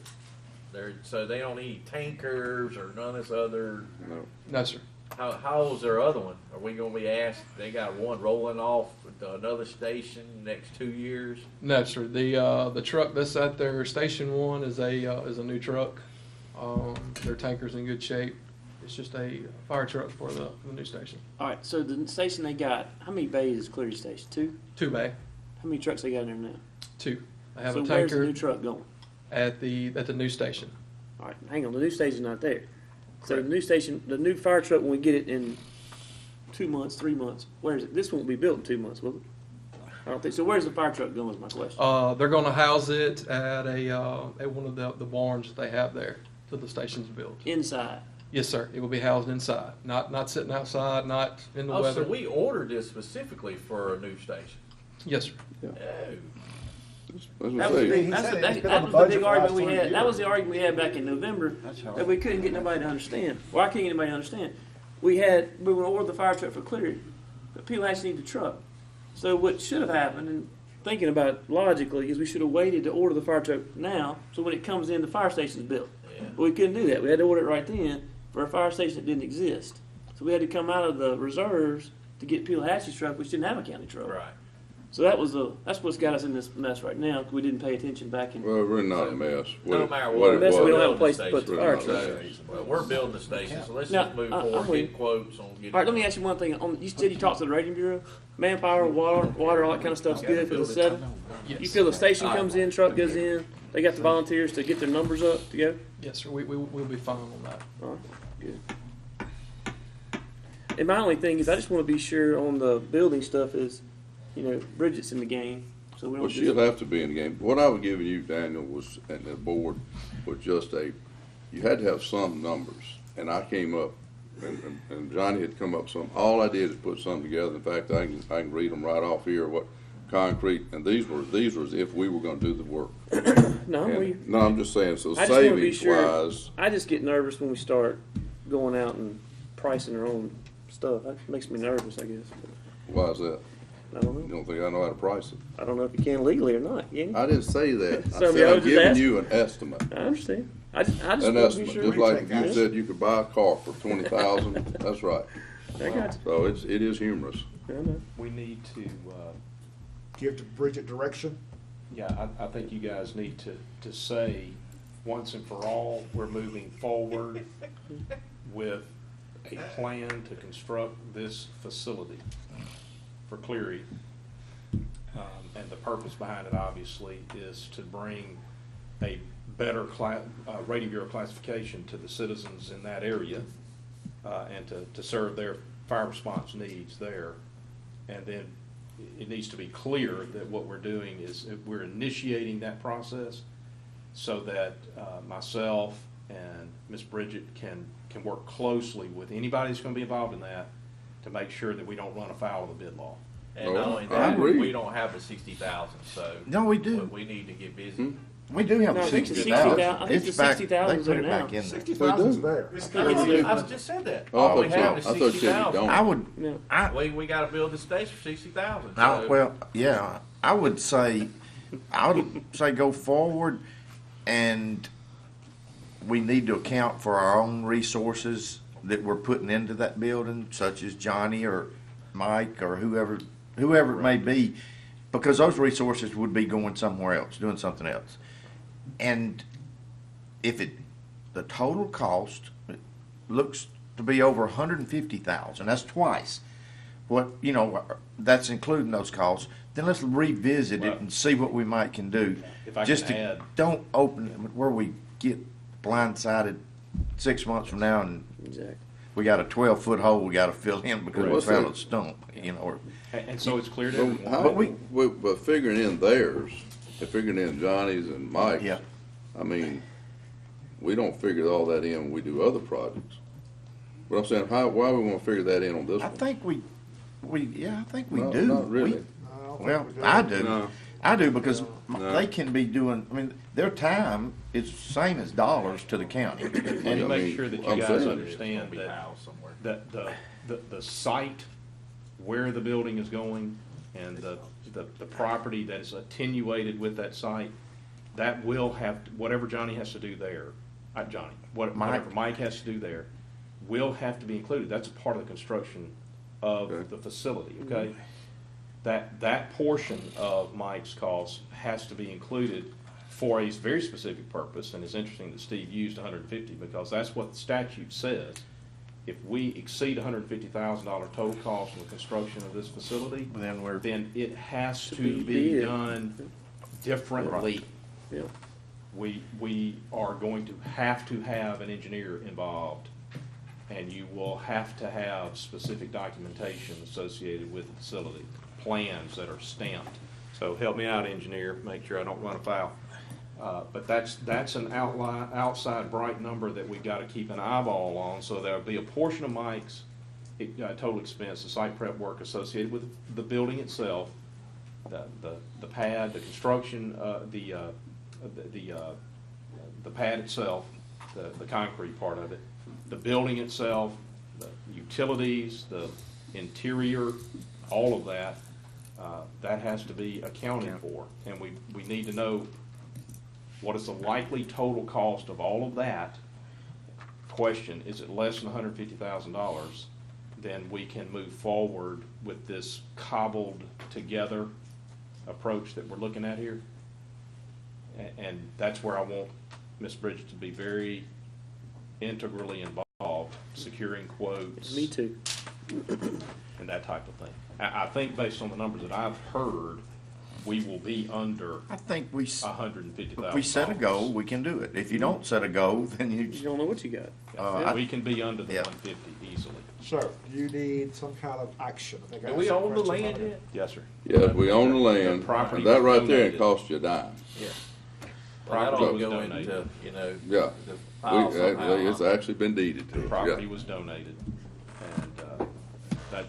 So they don't need tankers or none of this other, No. No, sir. how's their other one? Are we gonna be asked, they got one rolling off to another station next 2 years? No, sir. The truck that's at their station one is a new truck. Their tanker's in good shape. It's just a fire truck for the new station. All right, so the station they got, how many bays is Cleary Station? 2? 2 bay, How many trucks they got in there now? 2. I have So a where's the tanker new truck going? at the new station. All right, hang on, the new station's not there. So the new station, the new fire truck, when we get it in 2 months, 3 months, where is it? This won't be built in 2 months, will it? I don't think so. Where's the fire truck going? Is my question. They're going to house it at at one of the barns that they have there till the station's built. Inside. Yes, sir. It will be housed inside, not sitting outside, not in the Oh, weather. so we ordered this specifically for a new station. Yes, sir. That's what That I was, say. big, that's the, that was the big argument we had. That was the argument we had back in November that we couldn't get nobody to understand. Well, I couldn't get anybody to understand. We were going to order the fire truck for Cleary, but people actually need the truck. So what should have happened, and thinking about it logically, is we should have waited to order the fire truck now, so when it comes in, the fire station's built. But we couldn't do that. We had to order it right then for a fire station that didn't exist. So we had to come out of the reserves to get Pelahatchie's truck, which didn't have a county truck. Right. So that's what's got us in this mess right now, because we didn't pay attention back in. Well, we're not a mess. No matter what, it Mess, we don't have a was. place to put the fire truck. Well, we're building the station, so let's Now, just move I'm forward, with get quotes on getting. All right, let me ask you one thing. You said you talked to the rating bureau, manpower, water, all that kind of stuff's good for the 7. You feel the station comes in, truck goes in, they got the volunteers to get their numbers up to go. Yes, sir. We'll be fine on that. All right, good. And my only thing is, I just want to be sure on the building stuff is, Bridget's in the game, so we don't. Well, she'll have to be in the game. What I was giving you, Daniel, was, and the board, was just you had to have some numbers. And I came up, and Johnny had come up with some. All I did is put some together. In fact, I can read them right off here, what concrete, and these were as if we were gonna do the work. No, I'm just saying, so I just want to be savings sure. wise, I just get nervous when we start going out and pricing our own stuff. That makes me nervous, I guess. why is that? I don't know. You don't think I know how to price it? I don't know if you can legally or not. Can you? I didn't say that. I So, said I was I'm just giving asking. you an estimate. I understand. I just An want to be estimate, sure. just like if you said you could buy a car for 20,000, that's right. I got you. So it is humorous. I know. We need to, Give to Bridget direction. yeah, I think you guys need to say, once and for all, we're moving forward with a plan to construct this facility for Cleary. And the purpose behind it, obviously, is to bring a better rating bureau classification to the citizens in that area, and to serve their fire response needs there. And then it needs to be clear that what we're doing is we're initiating that process so that myself and Ms. Bridget can work closely with anybody that's going to be involved in that to make sure that we don't run afoul of the bid law. And not only I that, agree. we don't have the 60,000, so. No, we do. We need to get busy. We do have No, I think the 60,000. 60,000 I think the 60,000 is They put there it now. back in there. 60,000's there. I just said that. Oh, I All we thought have is so. I thought you said you 60,000. don't. I would, No. We gotta build the station for 60,000. well, yeah, I would say go forward, and we need to account for our own resources that we're putting into that building, such as Johnny or Mike or whoever it may be, because those resources would be going somewhere else, doing something else. And if the total cost looks to be over 150,000, that's twice what, that's including those costs, then let's revisit it and see what we can do. If I Just can to add, don't open it where we get blindsided 6 months from now and Exactly. we got a 12-foot hole we got to fill in because we What's found that? a stump, or and so it's clear to But everyone. how, but figuring in theirs, and figuring in Johnny's and Mike's, Yeah. I mean, we don't figure all that in when we do other projects. But I'm saying, why we want to figure that in on this I one? think we No, do. not really. Well, I do. No. I do because No. they can be doing. I mean, their time is same as dollars to the county. And I to make mean, sure that you I'm guys saying- understand that the site where the building is going and the property that is attenuated with that site, that will have, whatever Johnny has to do there, whatever Mike has to do there, will have to be included. That's a part of the construction of the facility, okay? That portion of Mike's cost has to be included for a very specific purpose, and it's interesting that Steve used 150 because that's what the statute says. If we exceed $150,000 total cost in the construction of this facility, then it has to be done differently. Yeah. We are going to have an engineer involved, and you will have to have specific documentation associated with the facility, plans that are stamped. So help me out, engineer, make sure I don't run afoul. But that's an outside bright number that we've got to keep an eyeball on, so there'll be a portion of Mike's total expense, the site prep work associated with the building itself, the pad, the construction, the pad itself, the concrete part of it, the building itself, the utilities, the interior, all of that, that has to be accounted for. And we need to know what is the likely total cost of all of that. Question, is it less than $150,000? Then we can move forward with this cobbled together approach that we're looking at here. And that's where I want Ms. Bridget to be very integrally involved, securing quotes. Me too. And that type of thing. I think based on the numbers that I've heard, we will be under I think we, $150,000. if we set a goal, we can do it. If you don't set a goal, then you. You don't know what you got. We can be under the Yeah. 150 easily. So, you need some kind of action. I think I Do asked we that own the question land already. yet? Yes, sir. Yeah, we own the land, property that was right there, it donated. cost you a dime. Yeah. Property That'll was go donated. into, you know, Yeah. the We, file somehow. it's actually been deeded to The us, property yeah. was donated. And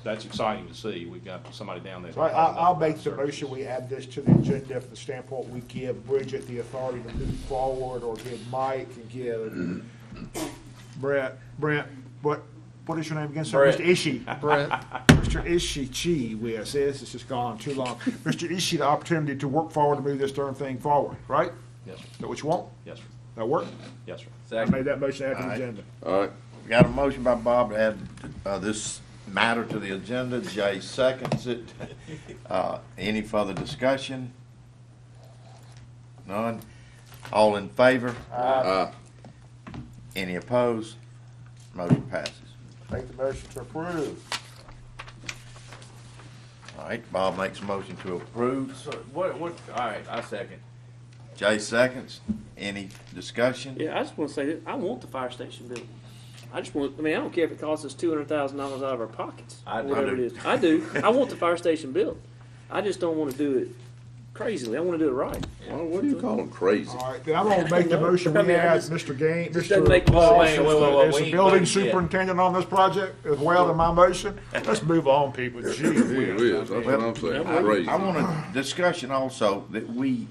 that's exciting to see. We've got somebody down there. So I'll make the motion, we add this to the agenda from the standpoint, we give Bridget the authority to move forward, or give Mike and give Brent, what is your name again, sir? Brett. Mr. Ishii. Brett. Mr. Ishii, gee whiz, this has just gone on too long. Mr. Ishii, the opportunity to work forward to move this darn thing forward, right? Yes, sir. Is that what you want? Yes, sir. That work? Yes, sir. I Second. made that motion, add to All the right. agenda. All right, We got a motion by Bob to add this matter to the agenda. Jay seconds it. Any further discussion? None? All in favor? Any opposed? Motion passes. Make the motion to approve. All right, Bob makes a motion to approve. So what, all right, I second. Jay seconds. Any discussion? Yeah, I just want to say that I want the fire station built. I don't care if it costs us $200,000 out of our pockets. I do. Whatever it is. I do. I want the fire station built. I just don't want to do it crazily. I want to do it right. well, what do you call them, crazy? All right, then I'm gonna make the motion, I we mean, I add just- Mr. Gaines, just Mr. doesn't make Ross sense. as Wait, wait, wait, the we ain't building voted yet. superintendent on this project as well in my motion. Let's move on, people. Gee It whiz. is, that's what I'm saying, crazy. I want a discussion also that we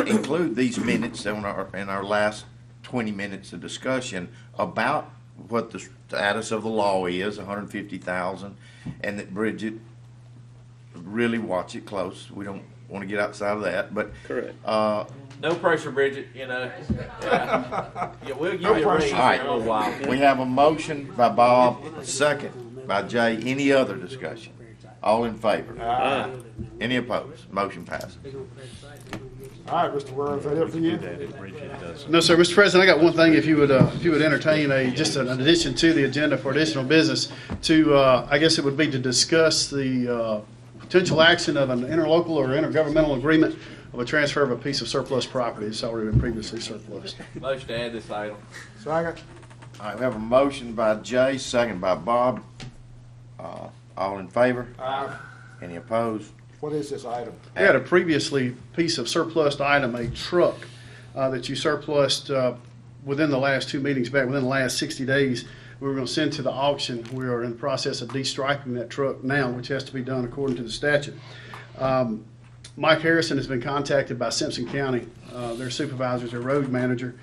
include these minutes in our last 20 minutes of discussion about what the status of the law is, 150,000, and that Bridget really watch it close. We don't want to get outside of that, but Correct. No pressure, Bridget, you know. Yeah, we'll give No you a raise in pressure. a little while. we have a motion by Bob, a second by Jay. Any other discussion? All in favor? Any opposed? Motion passes. All right, Mr. Ware, is that it for you? No, sir, Mr. President, I got one thing, if you would entertain just an addition to the agenda for additional business to, I guess it would be to discuss the potential action of an interlocal or intergovernmental agreement of a transfer of a piece of surplus property that's already been previously surplus. Motion to add this item. Second. All right, we have a motion by Jay, second by Bob. All in favor? Any opposed? What is this item? We had a previously piece of surplus item, a truck, that you surplused within the last two meetings back, within the last 60 days. We were going to send to the auction. We are in the process of de-striping that truck now, which has to be done according to the statute. Mike Harrison has been contacted by Simpson County, their supervisors, their road manager,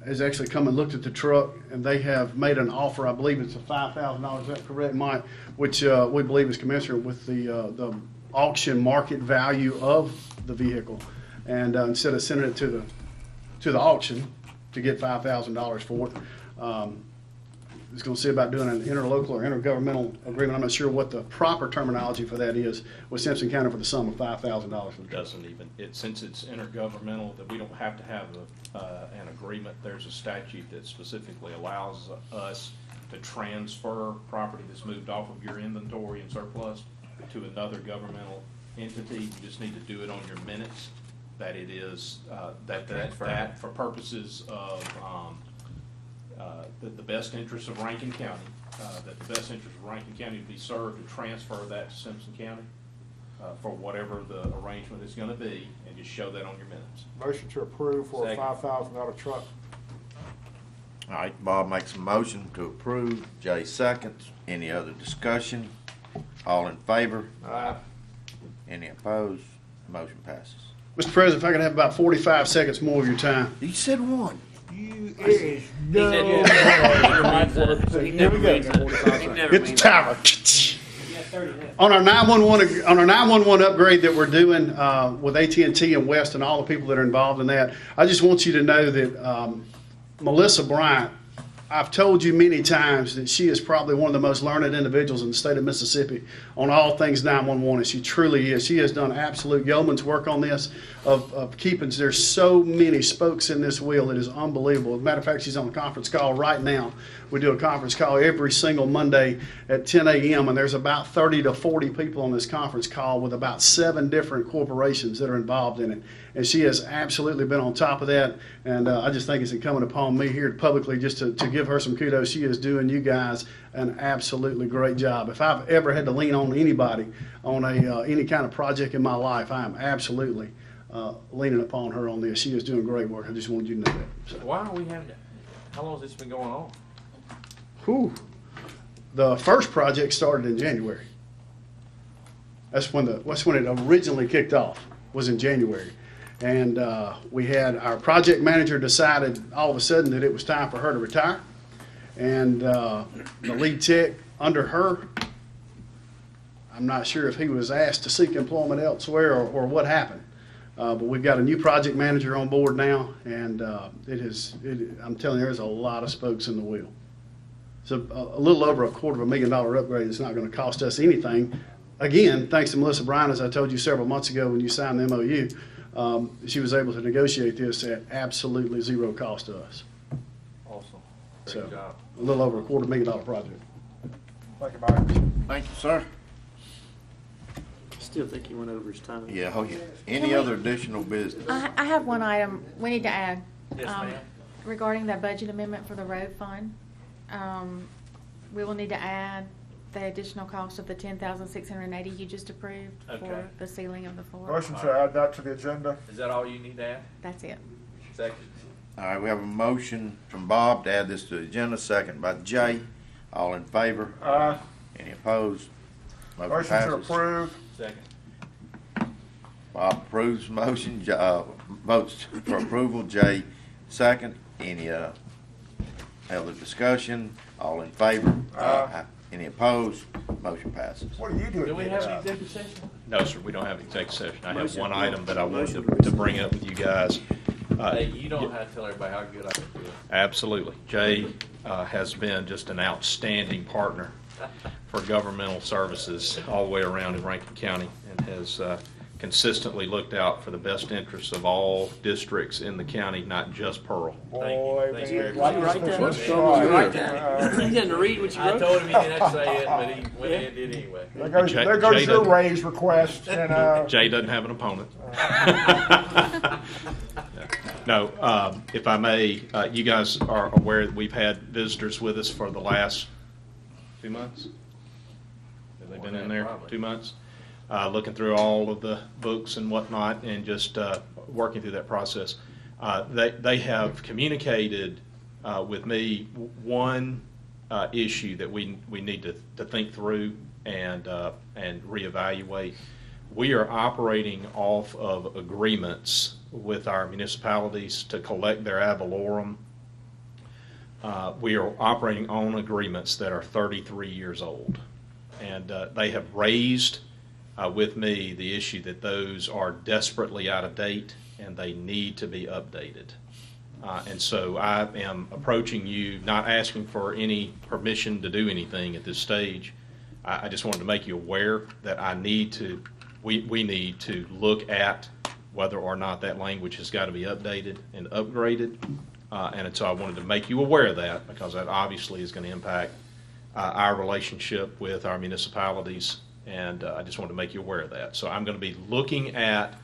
has actually come and looked at the truck, and they have made an offer, I believe it's a $5,000, is that correct, Mike? Which we believe is commensurate with the auction market value of the vehicle. And instead of sending it to the auction to get $5,000 for it, it's going to see about doing an interlocal or intergovernmental agreement. I'm not sure what the proper terminology for that is with Simpson County for the sum of $5,000. Doesn't even, since it's intergovernmental, that we don't have to have an agreement. There's a statute that specifically allows us to transfer property that's moved off of your inventory and surplus to another governmental entity. You just need to do it on your minutes, that it is, that for purposes of the best interests of Rankin County, that the best interest of Rankin County would be served to transfer that to Simpson County for whatever the arrangement is going to be, and just show that on your minutes. Motion to approve for a Second. $5,000 truck. All right, Bob makes a motion to approve. Jay seconds. Any other discussion? All in favor? Any opposed? Motion passes. Mr. President, if I could have about 45 seconds more of your time. You said one. He said yes. Here we go. Get the timer. On our 911 upgrade that we're doing with AT&T and West and all the people that are involved in that, I just want you to know that Melissa Bryant, I've told you many times that she is probably one of the most learned individuals in the state of Mississippi on all things 911, and she truly is. She has done absolute yeoman's work on this of keeping, there's so many spokes in this wheel, it is unbelievable. As a matter of fact, she's on a conference call right now. We do a conference call every single Monday at 10 a.m., and there's about 30 to 40 people on this conference call with about 7 different corporations that are involved in it. And she has absolutely been on top of that, and I just think it's incumbent upon me here publicly just to give her some kudos. She is doing you guys an absolutely great job. If I've ever had to lean on anybody on any kind of project in my life, I am absolutely leaning upon her on this. She is doing great work. I just wanted you to know that. So. Why are we having that? How long has this been going on? Whew. The first project started in January. That's when it originally kicked off, was in January. And we had our project manager decided all of a sudden that it was time for her to retire. And the lead tech under her, I'm not sure if he was asked to seek employment elsewhere or what happened. But we've got a new project manager on board now, and I'm telling you, there's a lot of spokes in the wheel. So a little over $250,000 upgrade is not going to cost us anything. Again, thanks to Melissa Bryan, as I told you several months ago when you signed the MOU, she was able to negotiate this at absolutely zero cost to us. Awesome. Great So job. a little over $250,000 project. Thank you, Mike. Thank you, sir. I still think he went over his time. Yeah, oh yeah. Any other additional business? I have one item we need to add. Yes, ma'am. Regarding the budget amendment for the road fund. We will need to add the additional cost of the $10,680 you just approved Okay. for the ceiling of the floor. Motion to add that to the agenda. Is that all you need to add? That's it. Second. All right, we have a motion from Bob to add this to the agenda, second by Jay. All in favor? Any opposed? Motion Motion to passes. approve. Second. Bob approves the motion, votes for approval, Jay second. Any other discussion? All in favor? Any opposed? Motion passes. What are you doing? Do we have an executive session? No, sir, we don't have an executive session. I have Motion. one item that I wanted Motion. to bring up with you guys. Hey, you don't have to tell everybody how good I can do it. Absolutely. Jay has been just an outstanding partner for governmental services all the way around in Rankin County and has consistently looked out for the best interests of all districts in the county, not just Pearl. Boy, Thank you. man, Why you write that? Let's You try. write that? He doesn't read what you I wrote. told him he didn't have to say it, but he went in and did anyway. There goes Jay your doesn't- raise request. And, Jay doesn't have an opponent. No, if I may, you guys are aware that we've had visitors with us for the last 2 months? Have they been in there? Probably. 2 months? Looking through all of the books and whatnot and just working through that process. They have communicated with me one issue that we need to think through and reevaluate. We are operating off of agreements with our municipalities to collect their ad valorem. We are operating on agreements that are 33 years old. And they have raised with me the issue that those are desperately out of date and they need to be updated. And so I am approaching you, not asking for any permission to do anything at this stage. I just wanted to make you aware that we need to look at whether or not that language has got to be updated and upgraded. And so I wanted to make you aware of that because that obviously is going to impact our relationship with our municipalities. And I just wanted to make you aware of that. So I'm going to be looking at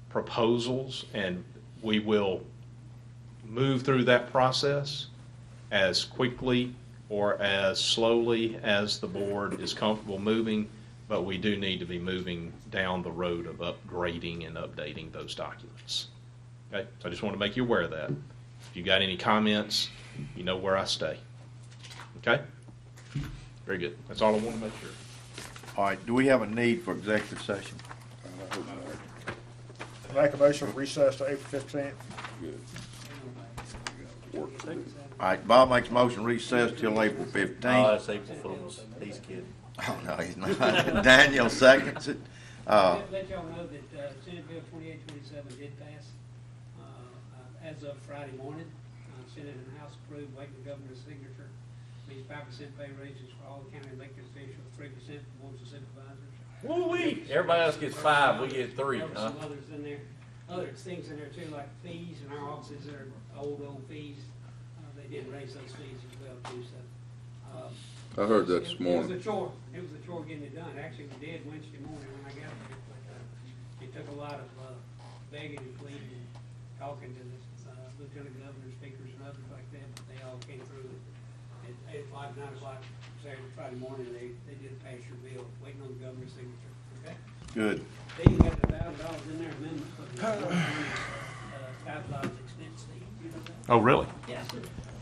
proposals and we will move through that process as quickly or as slowly as the board is comfortable moving, but we do need to be moving down the road of upgrading and updating those documents. Okay, so I just want to make you aware of that. If you got any comments, you know where I stay. Okay? Very good. That's all I want to make sure. All right, do we have a need for executive session? Make a motion for recess to April 15th. Good. All right, Bob makes a motion recess till April 15th. that's April Fools. He's kidding. Oh, no, he's not. Daniel seconds it. Let y'all know that Senate Bill 2827 did pass as of Friday morning. Senate and House approved, waiting the governor's signature. Means 5% pay raises for all the county elected officials, 3% for boards of supervisors. Woo-wee. Everybody else gets 5, we get 3, There were huh? some others in there, other things in there too, like fees in our offices that are old fees. They did raise those fees as well too, so. I heard that this It was morning. a chore. It was a chore getting it done. Actually, we did Wednesday morning when I got there, but it took a lot of begging and pleading and talking to the lieutenant governor, speakers, and others like that. But they all came through at 8 o'clock, 9 o'clock Saturday, Friday morning. They did pass your bill, waiting on the governor's signature. Okay. Good. They even got the $1,000 in their amendment for the $5 expense fee. You know that? Oh, really? Yeah.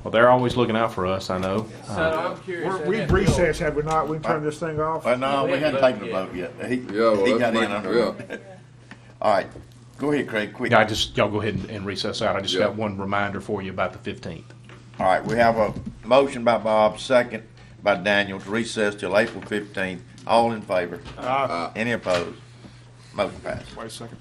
Well, they're always looking out for us, I know. So I'm curious. We've recessed, have we not? We turned this thing off? No, we hadn't taken a vote yet. He well, he that's got in making- under. yeah. All right, go ahead, Craig, quick. Yeah, y'all go ahead and recess out. I just Yeah. got one reminder for you about the 15th. All right, we have a motion by Bob, second by Daniel to recess till April 15th. All in favor? Any opposed? Motion passed. Wait a second.